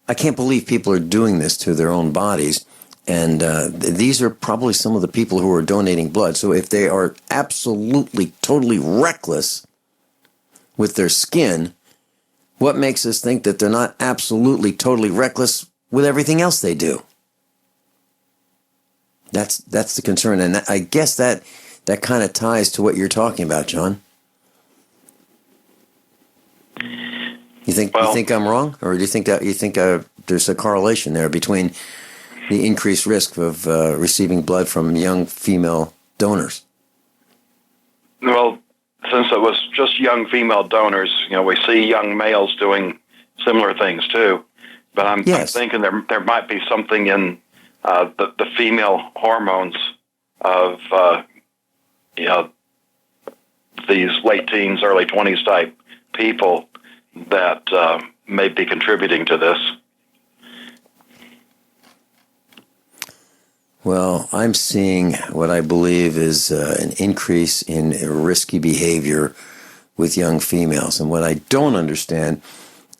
I can't believe people are doing this to their own bodies. And these are probably some of the people who are donating blood. So if they are absolutely, totally reckless with their skin, what makes us think that they're not absolutely, totally reckless with everything else they do? That's the concern. And I guess that kind of ties to what you're talking about, John. You think I'm wrong? Or do you think there's a correlation there between the increased risk of receiving blood from young female donors? Well, since it was just young female donors, we see young males doing similar things too. But I'm thinking there might be something in the female hormones of these late teens, early 20s type people that may be contributing to this. Well, I'm seeing what I believe is an increase in risky behavior with young females. And what I don't understand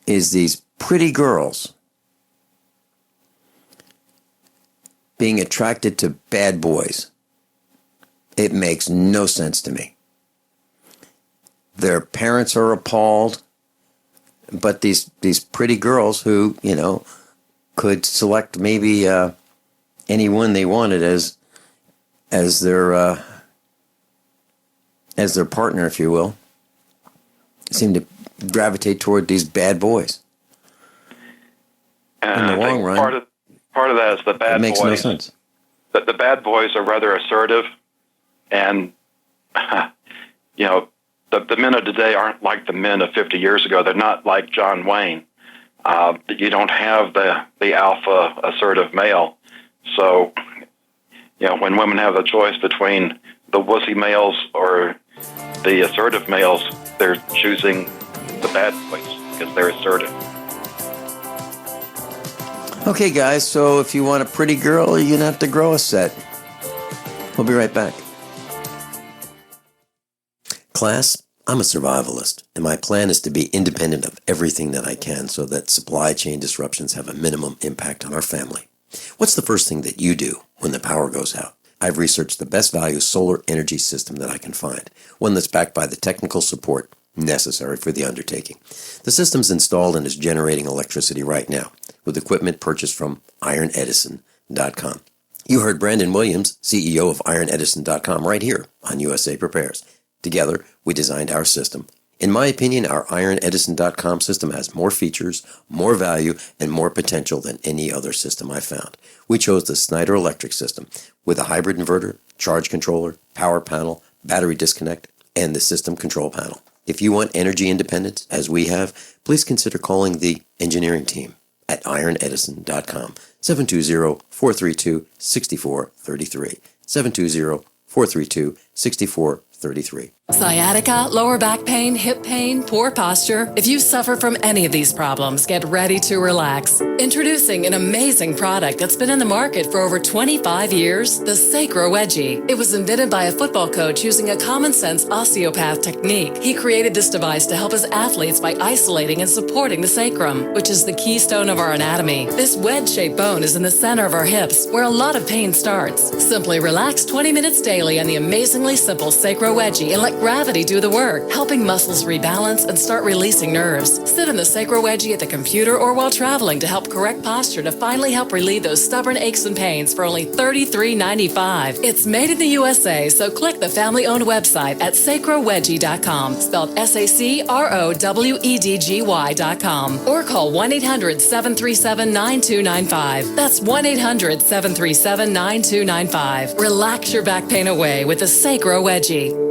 is these pretty girls being attracted to bad boys. It makes no sense to me. Their parents are appalled, but these pretty girls who, could select maybe anyone they wanted as their partner, if you will, seem to gravitate toward these bad boys. And in the long run, part of that is the bad boys. It makes no sense. The bad boys are rather assertive, and the men of today aren't like the men of 50 years ago. They're not like John Wayne. You don't have the alpha assertive male. So, when women have the choice between the wussy males or the assertive males, they're choosing the bad boys because they're assertive. Okay, guys, so if you want a pretty girl, you're going to have to grow a set. We'll be right back. Class, I'm a survivalist, and my plan is to be independent of everything that I can so that supply chain disruptions have a minimum impact on our family. What's the first thing that you do when the power goes out? I've researched the best value solar energy system that I can find, one that's backed by the technical support necessary for the undertaking. The system's installed and is generating electricity right now with equipment purchased from IronEdison.com. You heard Brandon Williams, CEO of IronEdison.com, right here on USA Prepares. Together, we designed our system. In my opinion, our IronEdison.com system has more features, more value, and more potential than any other system I've found. We chose the Snyder Electric system with a hybrid inverter, charge controller, power panel, battery disconnect, and the system control panel. If you want energy independence, as we have, please consider calling the engineering team at IronEdison.com, 720-432-6433, 720-432-6433. Sciatica, lower back pain, hip pain, poor posture. If you suffer from any of these problems, get ready to relax. Introducing an amazing product that's been in the market for over 25 years, the Sacro Wedgie. It was invented by a football coach using a common sense osteopath technique. He created this device to help his athletes by isolating and supporting the sacrum, which is the keystone of our anatomy. This wedge-shaped bone is in the center of our hips, where a lot of pain starts. Simply relax 20 minutes daily on the amazingly simple Sacro Wedgie and let gravity do the work, helping muscles rebalance and start releasing nerves. Sit in the Sacro Wedgie at the computer or while traveling to help correct posture to finally help relieve those stubborn aches and pains for only $33.95. It's made in the USA, so click the family-owned website at sacrowedgie.com, spelled SACROWEDGY.com, or call 1-800-737-9295. That's 1-800-737-9295. Relax your back pain away with the Sacro Wedgie.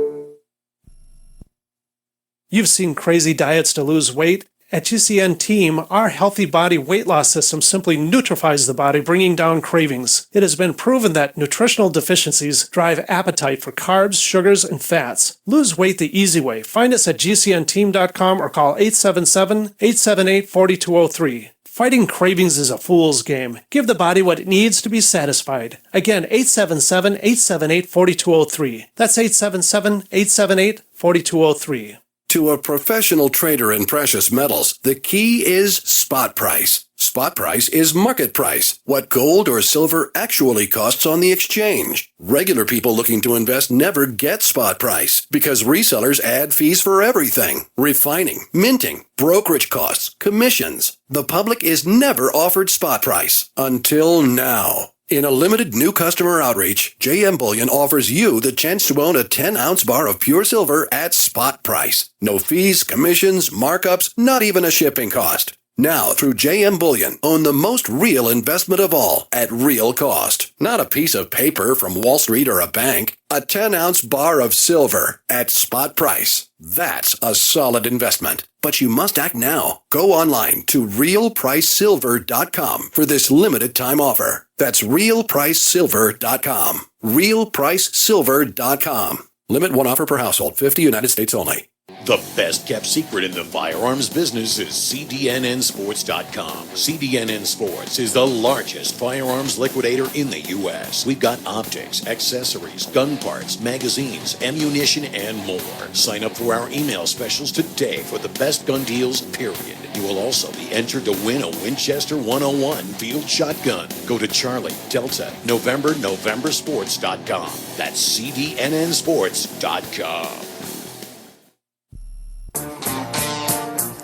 You've seen crazy diets to lose weight. At GCN Team, our healthy body weight loss system simply neutralizes the body, bringing down cravings. It has been proven that nutritional deficiencies drive appetite for carbs, sugars, and fats. Lose weight the easy way. Find us at gcnteam.com or call 877-878-4203. Fighting cravings is a fool's game. Give the body what it needs to be satisfied. Again, 877-878-4203. That's 877-878-4203. To a professional trader in precious metals, the key is spot price. Spot price is market price, what gold or silver actually costs on the exchange. Regular people looking to invest never get spot price because resellers add fees for everything. Refining, minting, brokerage costs, commissions. The public is never offered spot price until now. In a limited new customer outreach, JM Bullion offers you the chance to own a 10-ounce bar of pure silver at spot price. No fees, commissions, markups, not even a shipping cost. Now, through JM Bullion, own the most real investment of all at real cost. Not a piece of paper from Wall Street or a bank. A 10-ounce bar of silver at spot price. That's a solid investment. But you must act now. Go online to realpricesilver.com for this limited time offer. That's realpricesilver.com. realpricesilver.com. Limit one offer per household, 50 United States only. The best kept secret in the firearms business is CDNNsports.com. CDNN Sports is the largest firearms liquidator in the U.S. We've got optics, accessories, gun parts, magazines, ammunition, and more. Sign up for our email specials today for the best gun deals, period. You will also be entered to win a Winchester 101 field shotgun. Go to Charlie, Delta, Novembersports.com. That's CDNNsports.com.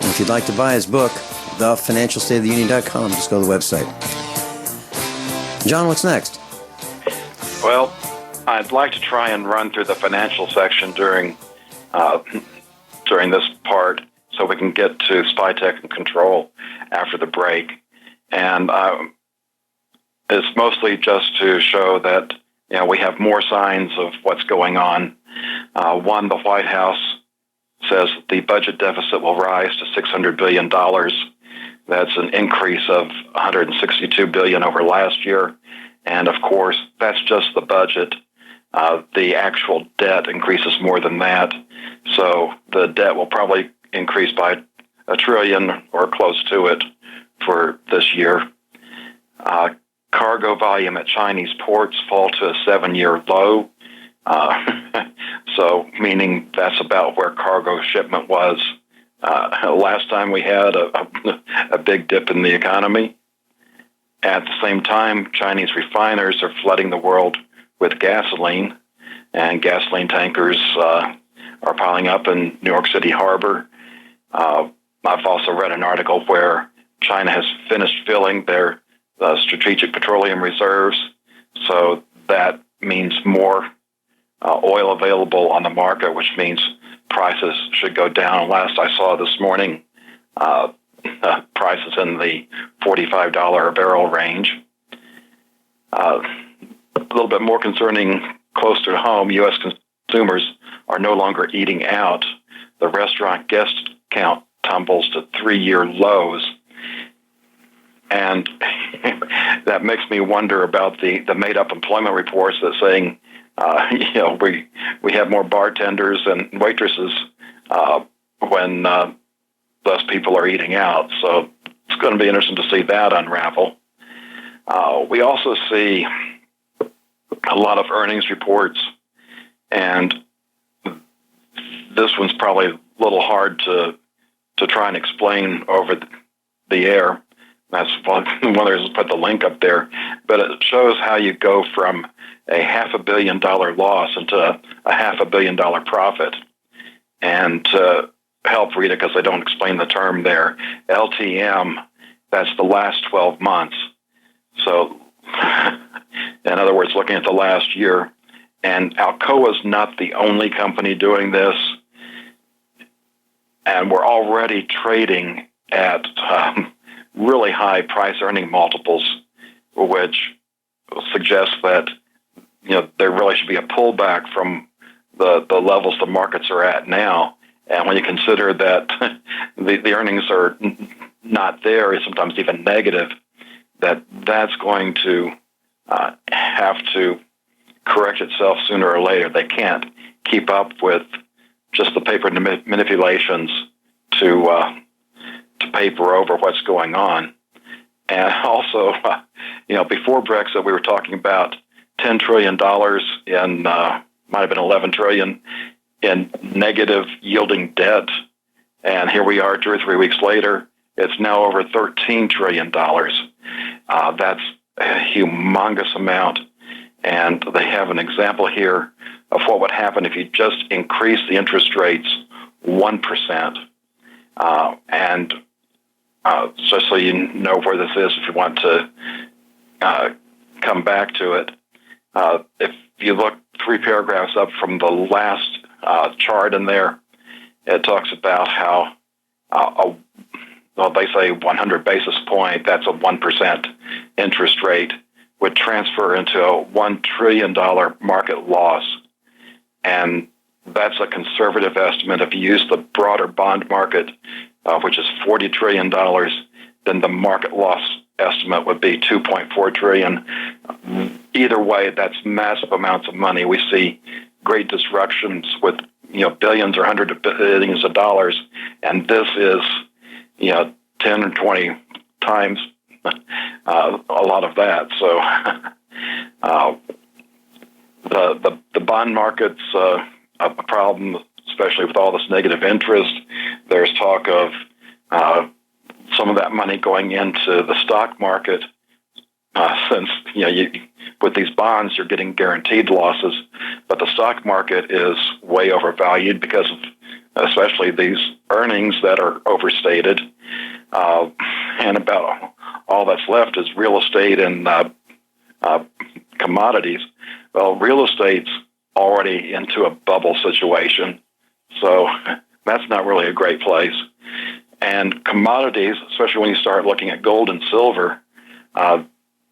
If you'd like to buy his book, thefinancialstateoftheunion.com, just go to the website. John, what's next? Well, I'd like to try and run through the financial section during this part so we can get to spy tech and control after the break. And it's mostly just to show that we have more signs of what's going on. One, the White House says the budget deficit will rise to $600 billion. That's an increase of $162 billion over last year. And of course, that's just the budget. The actual debt increases more than that. So the debt will probably increase by $1 trillion or close to it for this year. Cargo volume at Chinese ports fall to a 7-year low. So meaning that's about where cargo shipment was last time we had a big dip in the economy. At the same time, Chinese refiners are flooding the world with gasoline, and gasoline tankers are piling up in New York City Harbor. I've also read an article where China has finished filling their strategic petroleum reserves, so that means more oil available on the market, which means prices should go down. Last I saw this morning, prices in the $45 a barrel range. A little bit more concerning, closer to home, U.S. consumers are no longer eating out. The restaurant guest count tumbles to 3-year lows. And that makes me wonder about the made-up employment reports that saying, we have more bartenders and waitresses when those people are eating out. So it's going to be interesting to see that unravel. We also see a lot of earnings reports, and this one's probably a little hard to try and explain over the air. That's one of the reasons I put the link up there. But it shows how you go from a $500 million loss into a $500 million profit. And to help read it, because they don't explain the term there, LTM, that's the last 12 months. So, in other words, looking at the last year. And Alcoa is not the only company doing this. And we're already trading at really high price-earning multiples, which suggests that there really should be a pullback from the levels the markets are at now. And when you consider that the earnings are not there, sometimes even negative, that's going to have to correct itself sooner or later. They can't keep up with just the paper manipulations to paper over what's going on. And also, before Brexit, we were talking about $10 trillion in, might have been 11 trillion in negative yielding debt. And here we are 2 or 3 weeks later, it's now over $13 trillion. That's a humongous amount. And they have an example here of what would happen if you just increase the interest rates 1%. Just so you know where this is, if you want to come back to it, if you look 3 paragraphs up from the last chart in there, it talks about how, they say 100 basis point, that's a 1% interest rate, would transfer into a $1 trillion market loss. And that's a conservative estimate. If you use the broader bond market, which is $40 trillion, then the market loss estimate would be $2.4 trillion. Either way, that's massive amounts of money. We see great disruptions with billions or hundreds of billions of dollars, and this is 10 or 20 times a lot of that. So the bond market's a problem, especially with all this negative interest. There's talk of some of that money going into the stock market, since with these bonds you're getting guaranteed losses, but the stock market is way overvalued because of especially these earnings that are overstated, and about all that's left is real estate and commodities. Well, real estate's already into a bubble situation, so that's not really a great place. And commodities, especially when you start looking at gold and silver,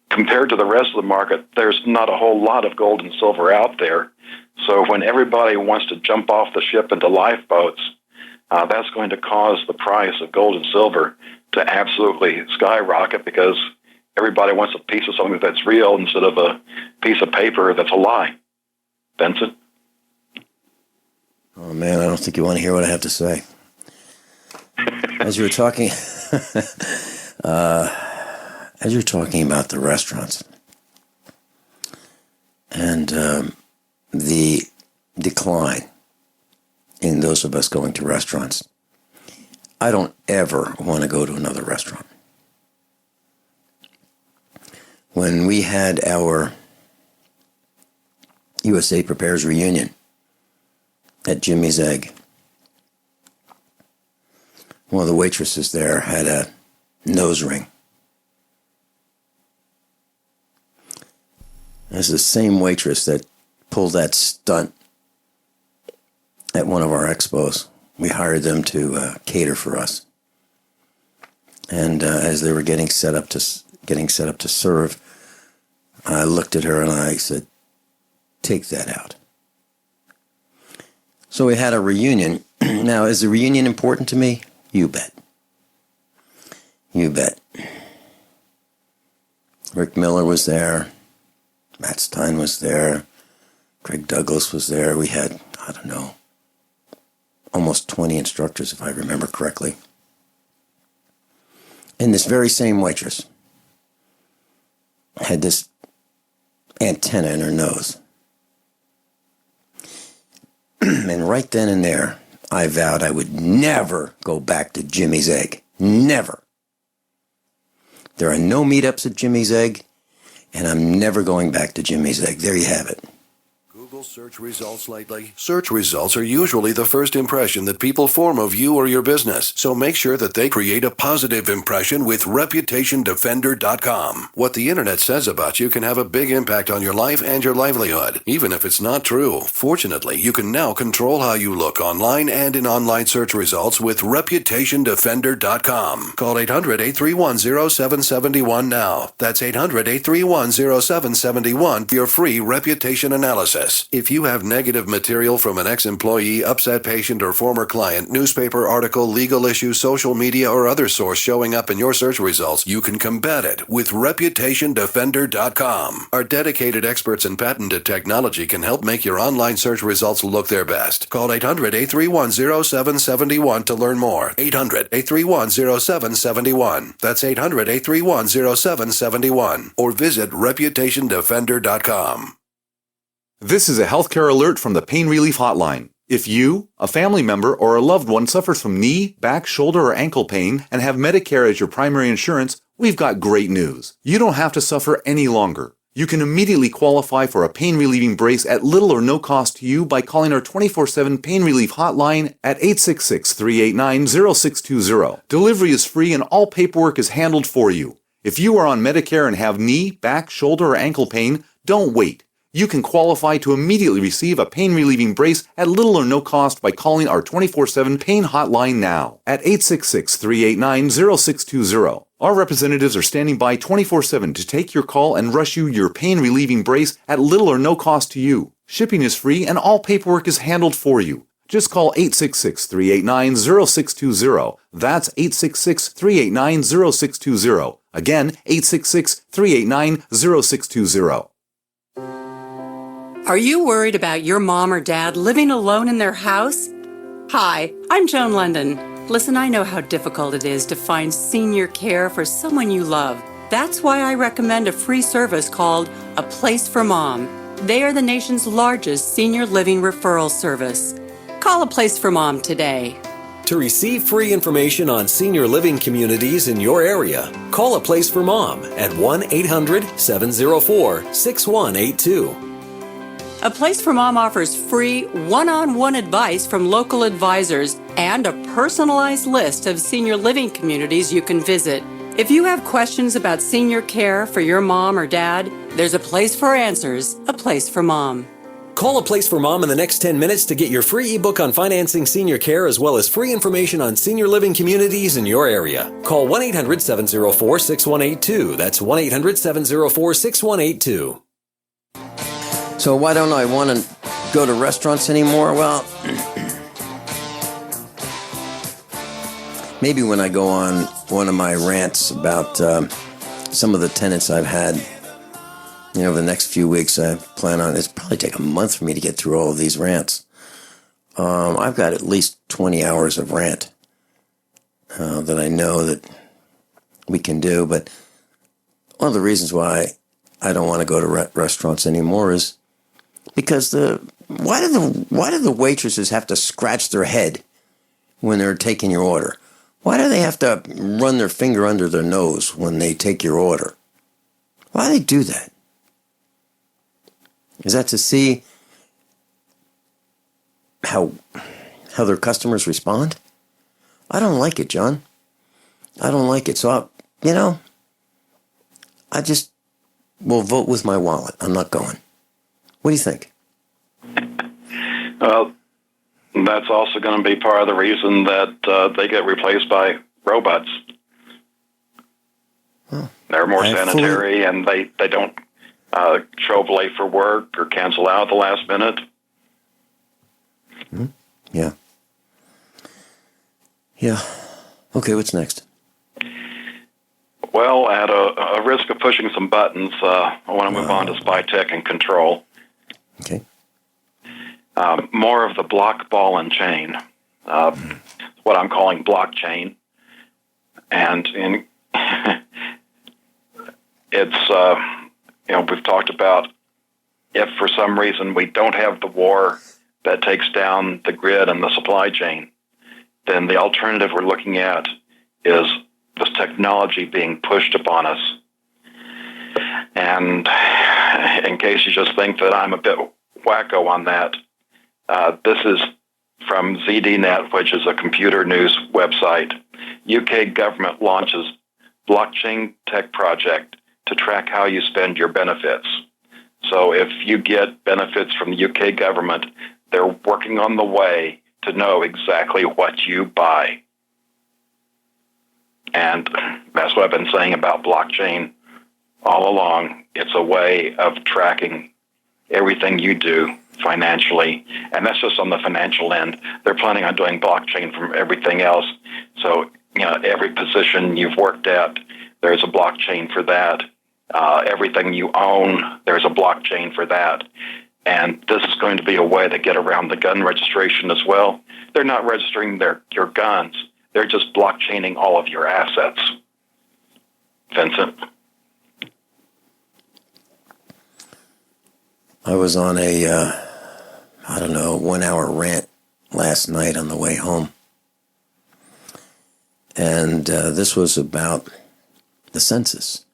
compared to the rest of the market, there's not a whole lot of gold and silver out there. So when everybody wants to jump off the ship into lifeboats, that's going to cause the price of gold and silver to absolutely skyrocket, because everybody wants a piece of something that's real instead of a piece of paper that's a lie. Vincent? Oh, man, I don't think you want to hear what I have to say. As you were talking, about the restaurants and the decline in those of us going to restaurants, I don't ever want to go to another restaurant. When we had our USA Prepares reunion at Jimmy's Egg, one of the waitresses there had a nose ring. It's the same waitress that pulled that stunt at one of our expos. We hired them to cater for us. And as they were getting set up to serve, I looked at her and I said, "Take that out." So we had a reunion. Now, is the reunion important to me? You bet. You bet. Rick Miller was there. Matt Stein was there. Craig Douglas was there. We had, I don't know, almost 20 instructors, if I remember correctly. And this very same waitress had this antenna in her nose. And right then and there, I vowed I would never go back to Jimmy's Egg. Never. There are no meetups at Jimmy's Egg, and I'm never going back to Jimmy's Egg. There you have it. Google search results lately? Search results are usually the first impression that people form of you or your business, so make sure that they create a positive impression with ReputationDefender.com. What the internet says about you can have a big impact on your life and your livelihood, even if it's not true. Fortunately, you can now control how you look online and in online search results with ReputationDefender.com. Call 800-831-0771 now. That's 800-831-0771 for your free reputation analysis. If you have negative material from an ex-employee, upset patient, or former client, newspaper article, legal issue, social media, or other source showing up in your search results, you can combat it with ReputationDefender.com. Our dedicated experts in patented technology can help make your online search results look their best. Call 800-831-0771 to learn more. 800-831-0771. That's 800-831-0771. Or visit ReputationDefender.com. This is a healthcare alert from the Pain Relief Hotline. If you, a family member, or a loved one suffers from knee, back, shoulder, or ankle pain and have Medicare as your primary insurance, we've got great news. You don't have to suffer any longer. You can immediately qualify for a pain-relieving brace at little or no cost to you by calling our 24/7 Pain Relief Hotline at 866-389-0620. Delivery is free and all paperwork is handled for you. If you are on Medicare and have knee, back, shoulder, or ankle pain, don't wait. You can qualify to immediately receive a pain-relieving brace at little or no cost by calling our 24/7 Pain Hotline now at 866-389-0620. Our representatives are standing by 24/7 to take your call and rush you your pain-relieving brace at little or no cost to you. Shipping is free and all paperwork is handled for you. Just call 866-389-0620. That's 866-389-0620. Again, 866-389-0620. Are you worried about your mom or dad living alone in their house? Hi, I'm Joan London. Listen, I know how difficult it is to find senior care for someone you love. That's why I recommend a free service called A Place for Mom. They are the nation's largest senior living referral service. Call A Place for Mom today. To receive free information on senior living communities in your area, call A Place for Mom at 1-800-704-6182. A Place for Mom offers free one-on-one advice from local advisors and a personalized list of senior living communities you can visit. If you have questions about senior care for your mom or dad, there's a place for answers, A Place for Mom. Call A Place for Mom in the next 10 minutes to get your free ebook on financing senior care as well as free information on senior living communities in your area. Call 1-800-704-6182. That's 1-800-704-6182. So why don't I want to go to restaurants anymore? Well, maybe when I go on one of my rants about some of the tenants I've had, the next few weeks I plan on, it'll probably take a month for me to get through all of these rants. I've got at least 20 hours of rant that I know that we can do, but one of the reasons why I don't want to go to restaurants anymore is because why do the waitresses have to scratch their head when they're taking your order? Why do they have to run their finger under their nose when they take your order? Why do they do that? Is that to see how their customers respond? I don't like it, John. I don't like it. So, I just will vote with my wallet. I'm not going. What do you think? Well, that's also going to be part of the reason that they get replaced by robots. They're more sanitary, and they don't show up late for work or cancel out at the last minute. Yeah. Yeah. Okay, what's next? Well, at a risk of pushing some buttons, I want to move on to spy tech and control. Okay. More of the block, ball, and chain. What I'm calling blockchain. And it's, we've talked about if for some reason we don't have the war that takes down the grid and the supply chain, then the alternative we're looking at is this technology being pushed upon us. And in case you just think that I'm a bit wacko on that, this is from ZDNet, which is a computer news website. UK government launches blockchain tech project to track how you spend your benefits. So if you get benefits from the UK government, they're working on the way to know exactly what you buy. And that's what I've been saying about blockchain all along. It's a way of tracking everything you do financially, and that's just on the financial end. They're planning on doing blockchain from everything else. So, every position you've worked at, there's a blockchain for that. Everything you own, there's a blockchain for that. And this is going to be a way to get around the gun registration as well. They're not registering your guns. They're just blockchaining all of your assets. Vincent? I was on a, 1 hour rant last night on the way home. And this was about the census.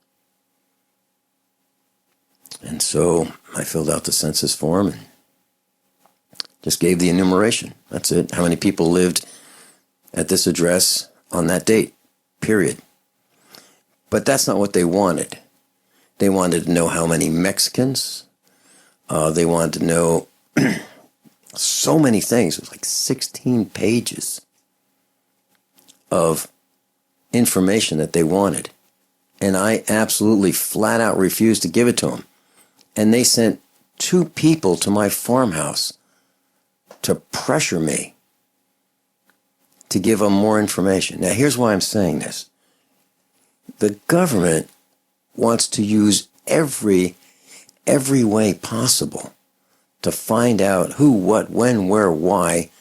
And so I filled out the census form and just gave the enumeration. That's it. How many people lived at this address on that date, period. But that's not what they wanted. They wanted to know how many Mexicans. They wanted to know so many things. It was like 16 pages of information that they wanted. And I absolutely flat out refused to give it to them. And they sent 2 people to my farmhouse to pressure me to give them more information. Now, here's why I'm saying this. The government wants to use every way possible to find out who, what, when, where, why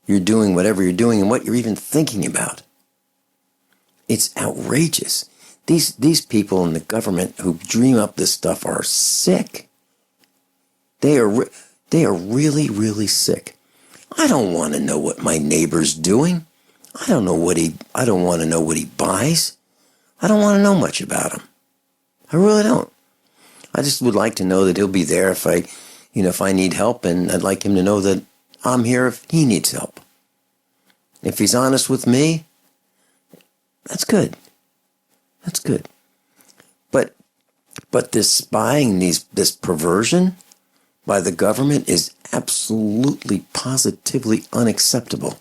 you're doing whatever you're doing and what you're even thinking about. It's outrageous. These people in the government who dream up this stuff are sick. They are really, really sick. I don't want to know what my neighbor's doing. I don't want to know what he buys. I don't want to know much about him. I really don't. I just would like to know that he'll be there if I need help, and I'd like him to know that I'm here if he needs help. If he's honest with me, that's good. That's good. But this spying, this perversion by the government is absolutely, positively unacceptable.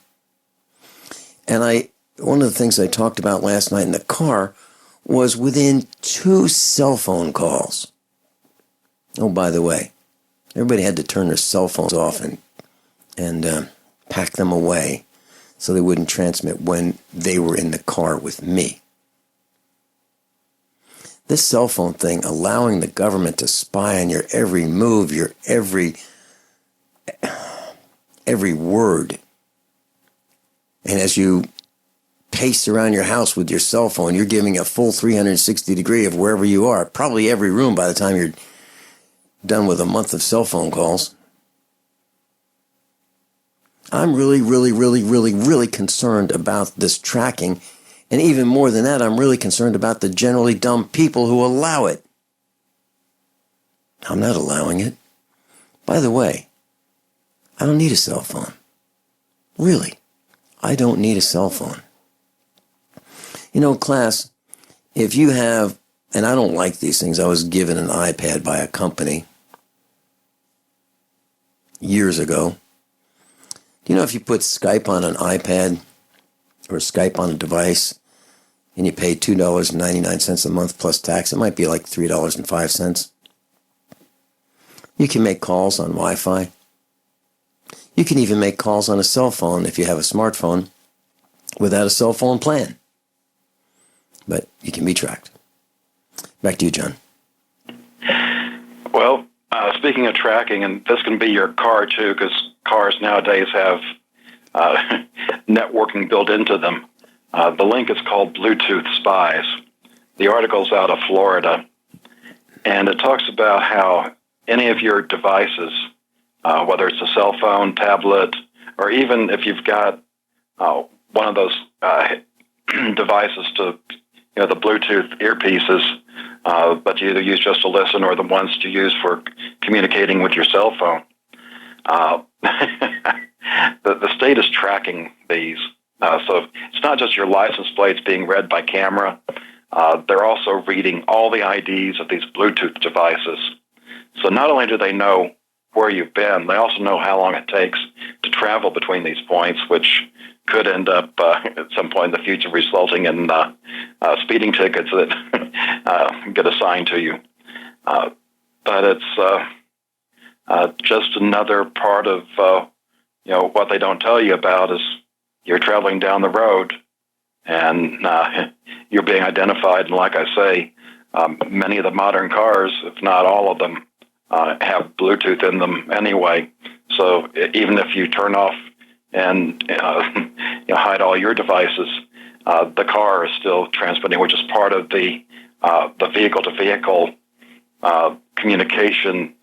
And one of the things I talked about last night in the car was within 2 cell phone calls. Oh, by the way, everybody had to turn their cell phones off and pack them away so they wouldn't transmit when they were in the car with me. This cell phone thing, allowing the government to spy on your every move, your every word. And as you pace around your house with your cell phone, you're giving a full 360 degree of wherever you are, probably every room by the time you're done with a month of cell phone calls. I'm really, really, really, really, really concerned about this tracking. And even more than that, I'm really concerned about the generally dumb people who allow it. I'm not allowing it. By the way, I don't need a cell phone. Really, I don't need a cell phone. Class, if you have, and I don't like these things, I was given an iPad by a company years ago. Do you know if you put Skype on an iPad or Skype on a device and you pay $2.99 a month plus tax, it might be like $3.05. You can make calls on Wi-Fi. You can even make calls on a cell phone if you have a smartphone without a cell phone plan. But you can be tracked. Back to you, John. Well, speaking of tracking, and this can be your car too, because cars nowadays have networking built into them. The link is called Bluetooth Spies. The article's out of Florida, and it talks about how any of your devices, whether it's a cell phone, tablet, or even if you've got one of those devices to, the Bluetooth earpieces, but you either use just to listen or the ones to use for communicating with your cell phone. The state is tracking these. So it's not just your license plates being read by camera. They're also reading all the IDs of these Bluetooth devices. So not only do they know where you've been, they also know how long it takes to travel between these points, which could end up at some point in the future resulting in speeding tickets that get assigned to you. But it's just another part of what they don't tell you about is you're traveling down the road and you're being identified. And like I say, many of the modern cars, if not all of them, have Bluetooth in them anyway. So even if you turn off and hide all your devices, the car is still transmitting, which is part of the vehicle-to-vehicle communication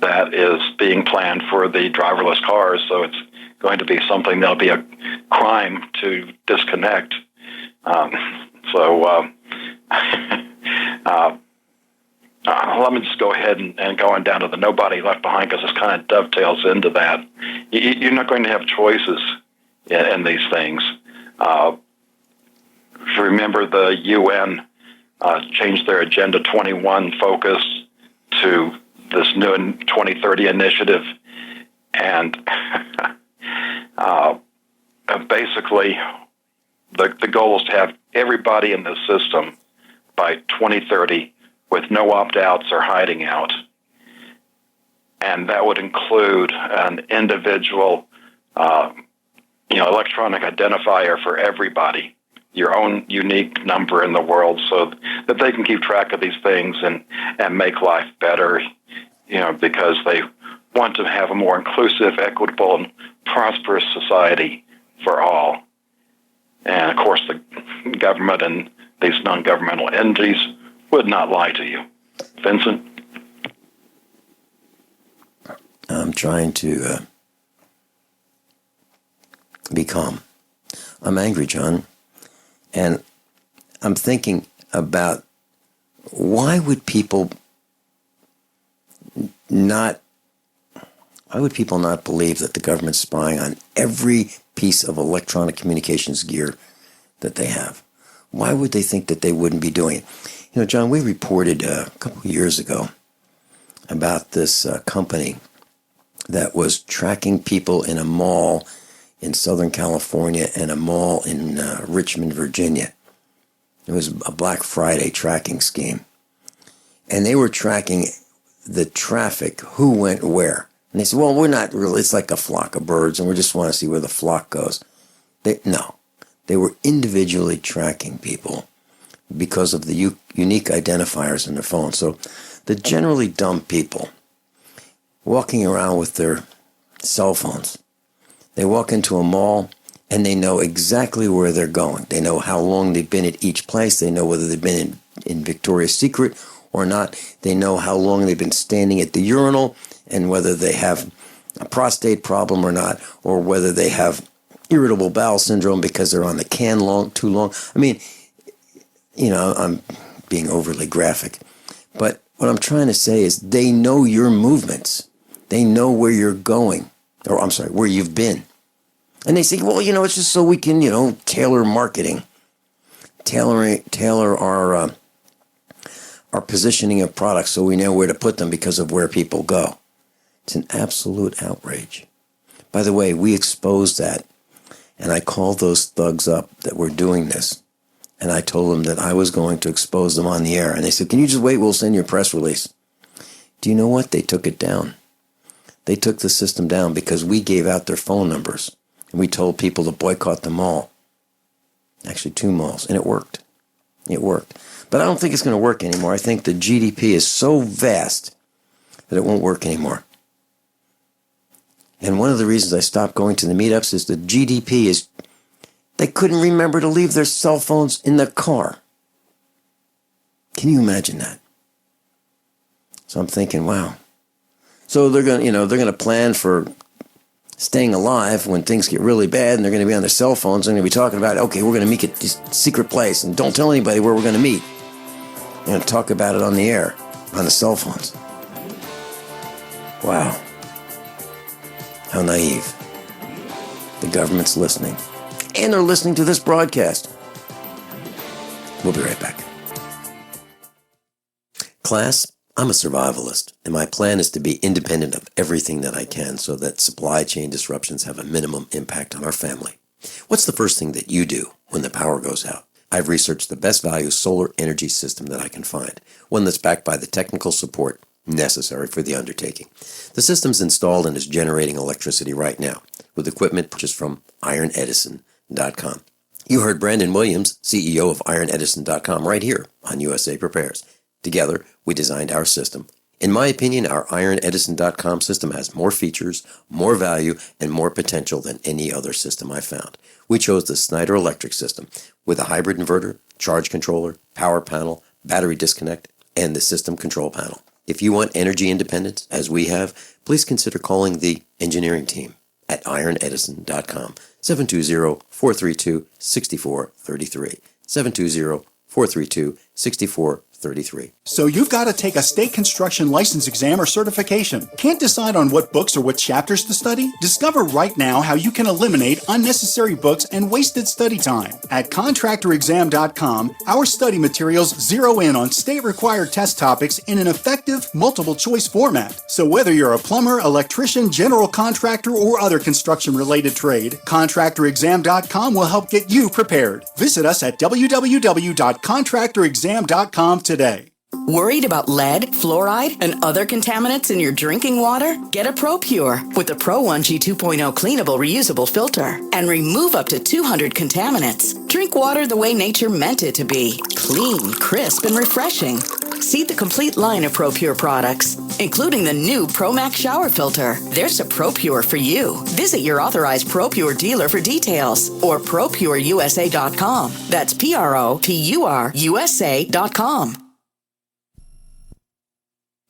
that is being planned for the driverless cars. So it's going to be something that'll be a crime to disconnect. Let me just go ahead and go on down to the nobody left behind, because this kind of dovetails into that. You're not going to have choices in these things. If you remember, the UN changed their Agenda 21 focus to this new 2030 initiative, and basically the goal is to have everybody in the system by 2030 with no opt-outs or hiding out. And that would include an individual electronic identifier for everybody, your own unique number in the world, so that they can keep track of these things and make life better, because they want to have a more inclusive, equitable, and prosperous society for all. And, of course, the government and these non-governmental entities would not lie to you. Vincent? I'm trying to be calm. I'm angry, John. And I'm thinking about why would people not believe that the government's spying on every piece of electronic communications gear that they have? Why would they think that they wouldn't be doing it? John, we reported a couple of years ago about this company that was tracking people in a mall in Southern California and a mall in Richmond, Virginia. It was a Black Friday tracking scheme. And they were tracking the traffic, who went where. And they said, well, we're not really, it's like a flock of birds, and we just want to see where the flock goes. They were individually tracking people because of the unique identifiers in their phone. So the generally dumb people walking around with their cell phones, they walk into a mall and they know exactly where they're going. They know how long they've been at each place. They know whether they've been in Victoria's Secret or not. They know how long they've been standing at the urinal and whether they have a prostate problem or not, or whether they have irritable bowel syndrome because they're on the can too long. I mean, I'm being overly graphic. But what I'm trying to say is they know your movements. They know where you're going. Or, I'm sorry, where you've been. And they say, well, it's just so we can, tailor marketing. Tailor our positioning of products so we know where to put them because of where people go. It's an absolute outrage. By the way, we exposed that. And I called those thugs up that were doing this. And I told them that I was going to expose them on the air. And they said, can you just wait? We'll send you a press release. Do you know what? They took it down. They took the system down because we gave out their phone numbers. And we told people to boycott the mall. Actually, 2 malls. And it worked. It worked. But I don't think it's going to work anymore. I think the GDP is so vast that it won't work anymore. And one of the reasons I stopped going to the meetups is the GDP is, they couldn't remember to leave their cell phones in the car. Can you imagine that? So I'm thinking, wow. So they're going to plan for staying alive when things get really bad, and they're going to be on their cell phones. They're going to be talking about, okay, we're going to meet at this secret place, and don't tell anybody where we're going to meet. They're going to talk about it on the air, on the cell phones. Wow. How naive. The government's listening. And they're listening to this broadcast. We'll be right back. Class, I'm a survivalist, and my plan is to be independent of everything that I can so that supply chain disruptions have a minimum impact on our family. What's the first thing that you do when the power goes out? I've researched the best value solar energy system that I can find, one that's backed by the technical support necessary for the undertaking. The system's installed and is generating electricity right now with equipment purchased from ironedison.com. You heard Brandon Williams, CEO of ironedison.com, right here on USA Prepares. Together, we designed our system. In my opinion, our ironedison.com system has more features, more value, and more potential than any other system I've found. We chose the Snyder Electric system with a hybrid inverter, charge controller, power panel, battery disconnect, and the system control panel. If you want energy independence, as we have, please consider calling the engineering team at ironedison.com, 720-432-6433, 720-432-6433. So you've got to take a state construction license exam or certification. Can't decide on what books or what chapters to study? Discover right now how you can eliminate unnecessary books and wasted study time. At contractorexam.com, our study materials zero in on state-required test topics in an effective, multiple-choice format. So whether you're a plumber, electrician, general contractor, or other construction-related trade, contractorexam.com will help get you prepared. Visit us at www.contractorexam.com today. Worried about lead, fluoride, and other contaminants in your drinking water? Get a ProPure with the Pro 1G 2.0 cleanable reusable filter and remove up to 200 contaminants. Drink water the way nature meant it to be. Clean, crisp, and refreshing. See the complete line of ProPure products, including the new ProMax shower filter. There's a ProPure for you. Visit your authorized ProPure dealer for details or ProPureUSA.com. That's ProPureUSA.com.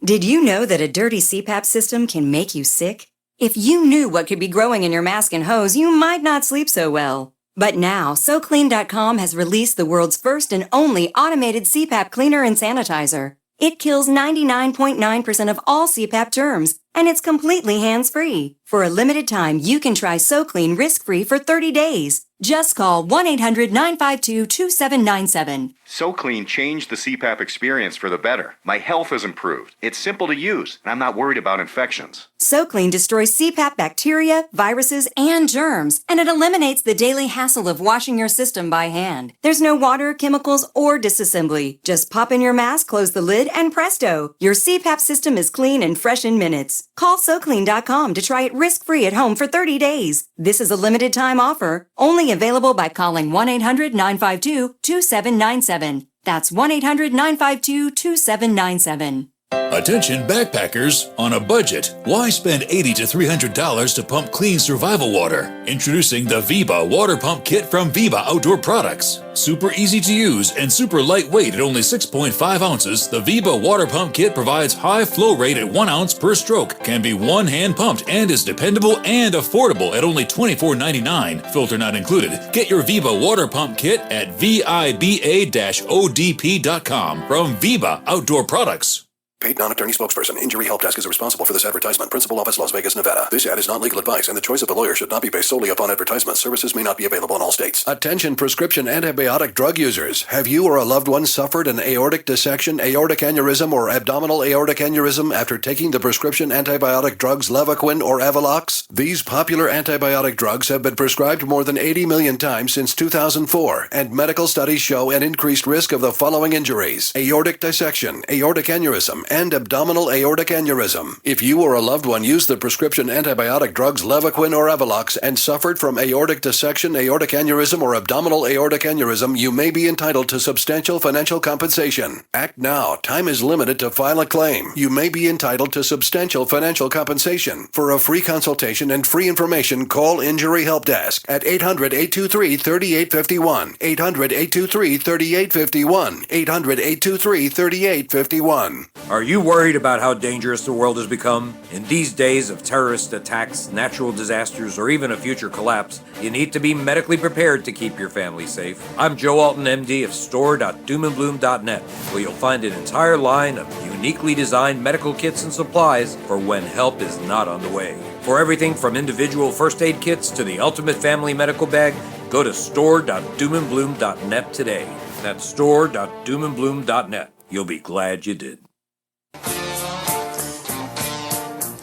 Did you know that a dirty CPAP system can make you sick? If you knew what could be growing in your mask and hose, you might not sleep so well. But now, SoClean.com has released the world's first and only automated CPAP cleaner and sanitizer. It kills 99.9% of all CPAP germs, and it's completely hands-free. For a limited time, you can try SoClean risk-free for 30 days. Just call 1-800-952-2797. SoClean changed the CPAP experience for the better. My health has improved. It's simple to use, and I'm not worried about infections. SoClean destroys CPAP bacteria, viruses, and germs, and it eliminates the daily hassle of washing your system by hand. There's no water, chemicals, or disassembly. Just pop in your mask, close the lid, and presto! Your CPAP system is clean and fresh in minutes. Call SoClean.com to try it risk-free at home for 30 days. This is a limited-time offer, only available by calling 1-800-952-2797. That's 1-800-952-2797. Attention backpackers on a budget. Why spend $80 to $300 to pump clean survival water? Introducing the Viba Water Pump Kit from Viba Outdoor Products. Super easy to use and super lightweight at only 6.5 ounces, the Viba Water Pump Kit provides high flow rate at 1 ounce per stroke, can be one-hand pumped, and is dependable and affordable at only $24.99. Filter not included. Get your Viba Water Pump Kit at viba-odp.com from Viba Outdoor Products. Paid non-attorney spokesperson. Injury Help Desk is responsible for this advertisement. Principal office, Las Vegas, Nevada. This ad is not legal advice, and the choice of the lawyer should not be based solely upon advertisement. Services may not be available in all states. Attention prescription antibiotic drug users. Have you or a loved one suffered an aortic dissection, aortic aneurysm, or abdominal aortic aneurysm after taking the prescription antibiotic drugs Levaquin or Avalox? These popular antibiotic drugs have been prescribed more than 80 million times since 2004, and medical studies show an increased risk of the following injuries: aortic dissection, aortic aneurysm, and abdominal aortic aneurysm. If you or a loved one used the prescription antibiotic drugs Levaquin or Avelox and suffered from aortic dissection, aortic aneurysm, or abdominal aortic aneurysm, you may be entitled to substantial financial compensation. Act now. Time is limited to file a claim. You may be entitled to substantial financial compensation. For a free consultation and free information, call Injury Help Desk at 800-823-3851. 800-823-3851. 800-823-3851. Are you worried about how dangerous the world has become? In these days of terrorist attacks, natural disasters, or even a future collapse, you need to be medically prepared to keep your family safe. I'm Joe Alton, MD of store.doomandbloom.net, where you'll find an entire line of uniquely designed medical kits and supplies for when help is not on the way. For everything from individual first aid kits to the ultimate family medical bag, go to store.doomandbloom.net today. That's store.doomandbloom.net. You'll be glad you did.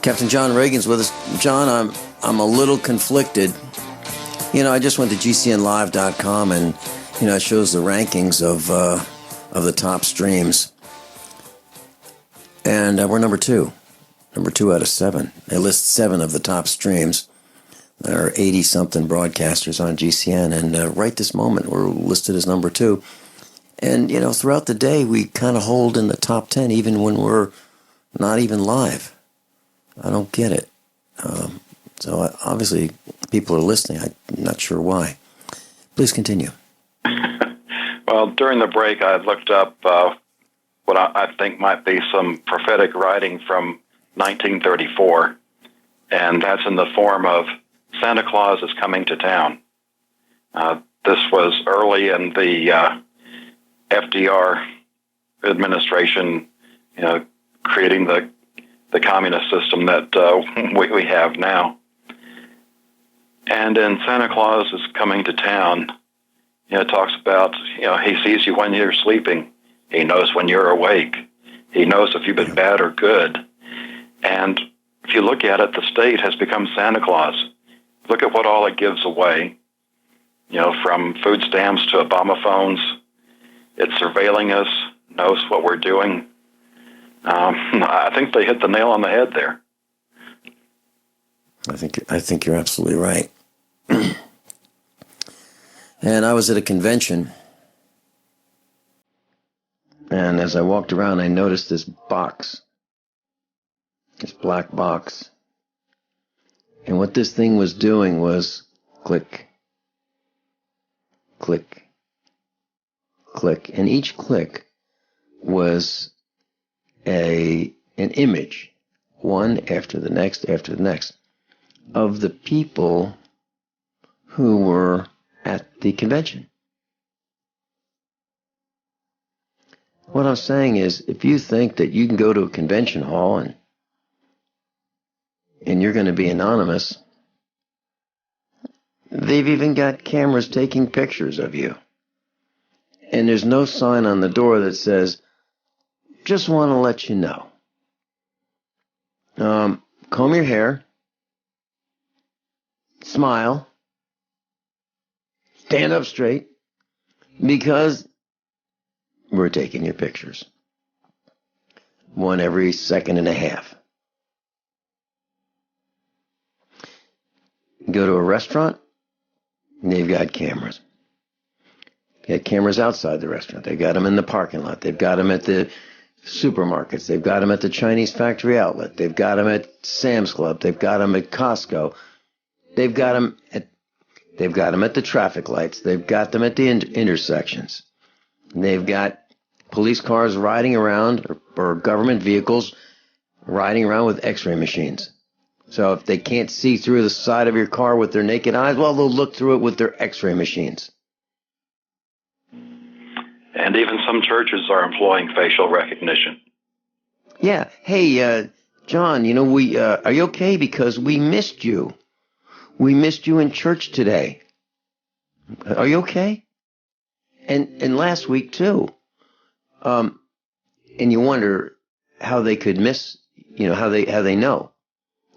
Captain John Regan's with us. John, I'm a little conflicted. I just went to GCNlive.com and it shows the rankings of the top streams, and we're number 2 out of 7. They list 7 of the top streams. There are 80-something broadcasters on GCN, and right this moment we're listed as number 2. And, throughout the day we kind of hold in the top 10 even when we're not even live. I don't get it. So obviously people are listening. I'm not sure why. Please continue. Well, during the break I looked up what I think might be some prophetic writing from 1934, and that's in the form of Santa Claus is coming to town. This was early in the FDR administration, creating the communist system that we have now. And in Santa Claus is coming to town, it talks about, he sees you when you're sleeping. He knows when you're awake. He knows if you've been bad or good. And if you look at it, the state has become Santa Claus. Look at what all it gives away, from food stamps to Obama phones. It's surveilling us, knows what we're doing. I think they hit the nail on the head there. I think you're absolutely right. And I was at a convention, and as I walked around, I noticed this box, this black box. And what this thing was doing was click, click, click. And each click was an image, one after the next, of the people who were at the convention. What I'm saying is, if you think that you can go to a convention hall and you're going to be anonymous, they've even got cameras taking pictures of you. And there's no sign on the door that says, just want to let you know. Comb your hair. Smile. Stand up straight. Because we're taking your pictures. One every second and a half. Go to a restaurant, they've got cameras. They got cameras outside the restaurant. They've got them in the parking lot. They've got them at the supermarkets. They've got them at the Chinese factory outlet. They've got them at Sam's Club. They've got them at Costco. They've got them at the traffic lights. They've got them at the intersections. They've got police cars riding around, or government vehicles riding around with x-ray machines. So if they can't see through the side of your car with their naked eyes, well, they'll look through it with their x-ray machines. And even some churches are employing facial recognition. Yeah. Hey, John, are you okay? Because we missed you. We missed you in church today. Are you okay? And last week too. And you wonder how they could miss, how they know.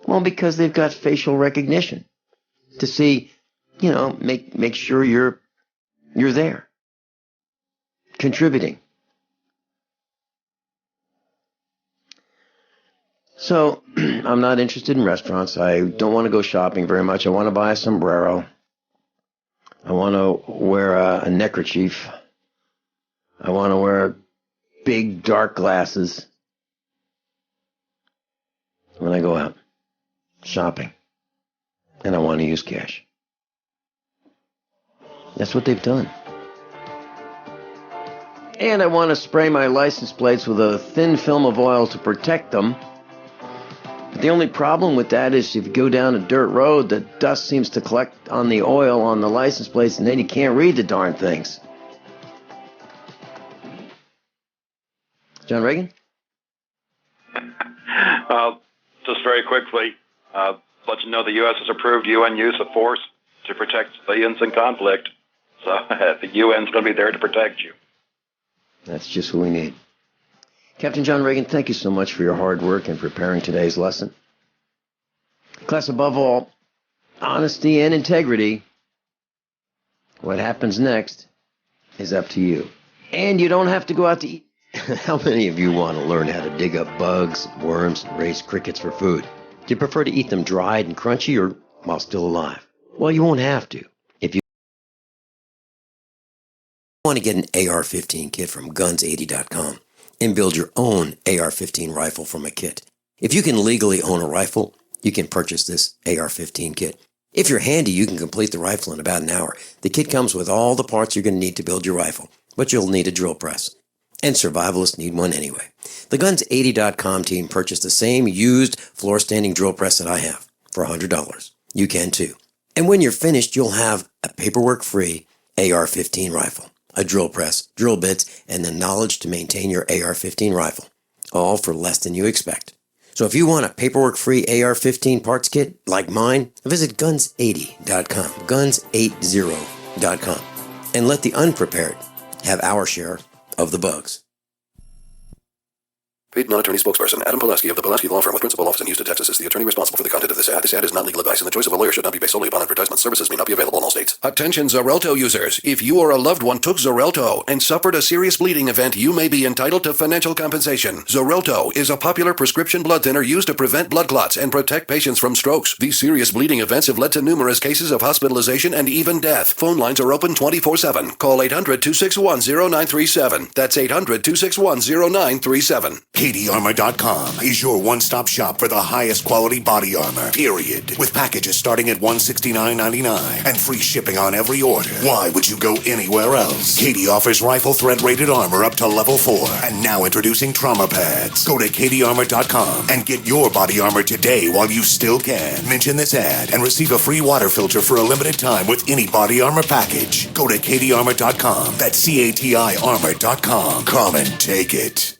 Well, because they've got facial recognition to see, make sure you're there, contributing. So, I'm not interested in restaurants. I don't want to go shopping very much. I want to buy a sombrero. I want to wear a neckerchief. I want to wear big, dark glasses when I go out shopping. And I want to use cash. That's what they've done. And I want to spray my license plates with a thin film of oil to protect them. But the only problem with that is if you go down a dirt road, the dust seems to collect on the oil on the license plates, and then you can't read the darn things. John Regan? Just very quickly, let you know the U.S. has approved UN use of force to protect civilians in conflict. So the UN's going to be there to protect you. That's just what we need. Captain John Regan, thank you so much for your hard work in preparing today's lesson. Class, above all, honesty and integrity. What happens next is up to you. And you don't have to go out to eat. How many of you want to learn how to dig up bugs, worms, and raise crickets for food? Do you prefer to eat them dried and crunchy or while still alive? Well, you won't have to. If you want to get an AR-15 kit from guns80.com and build your own AR-15 rifle from a kit. If you can legally own a rifle, you can purchase this AR-15 kit. If you're handy, you can complete the rifle in about an hour. The kit comes with all the parts you're going to need to build your rifle, but you'll need a drill press. And survivalists need one anyway. The Guns80.com team purchased the same used floor-standing drill press that I have for $100. You can too. And when you're finished, you'll have a paperwork-free AR-15 rifle, a drill press, drill bits, and the knowledge to maintain your AR-15 rifle, all for less than you expect. So if you want a paperwork-free AR-15 parts kit like mine, visit Guns80.com, Guns80.com, and let the unprepared have our share of the bugs. Paid non-attorney spokesperson Adam Pileski of the Pileski Law Firm with principal office in Houston, Texas is the attorney responsible for the content of this ad. This ad is not legal advice, and the choice of a lawyer should not be based solely upon advertisement. Services may not be available in all states. Attention Xarelto users. If you or a loved one took Xarelto and suffered a serious bleeding event, you may be entitled to financial compensation. Xarelto is a popular prescription blood thinner used to prevent blood clots and protect patients from strokes. These serious bleeding events have led to numerous cases of hospitalization and even death. Phone lines are open 24/7. Call 800-261-0937. That's 800-261-0937. KDArmor.com is your one-stop shop for the highest quality body armor, period. With packages starting at $169.99 and free shipping on every order. Why would you go anywhere else? KD offers rifle thread-rated armor up to level 4. And now introducing trauma pads. Go to KDArmor.com and get your body armor today while you still can. Mention this ad and receive a free water filter for a limited time with any body armor package. Go to KDArmor.com. That's CATI armor.com. Come and take it.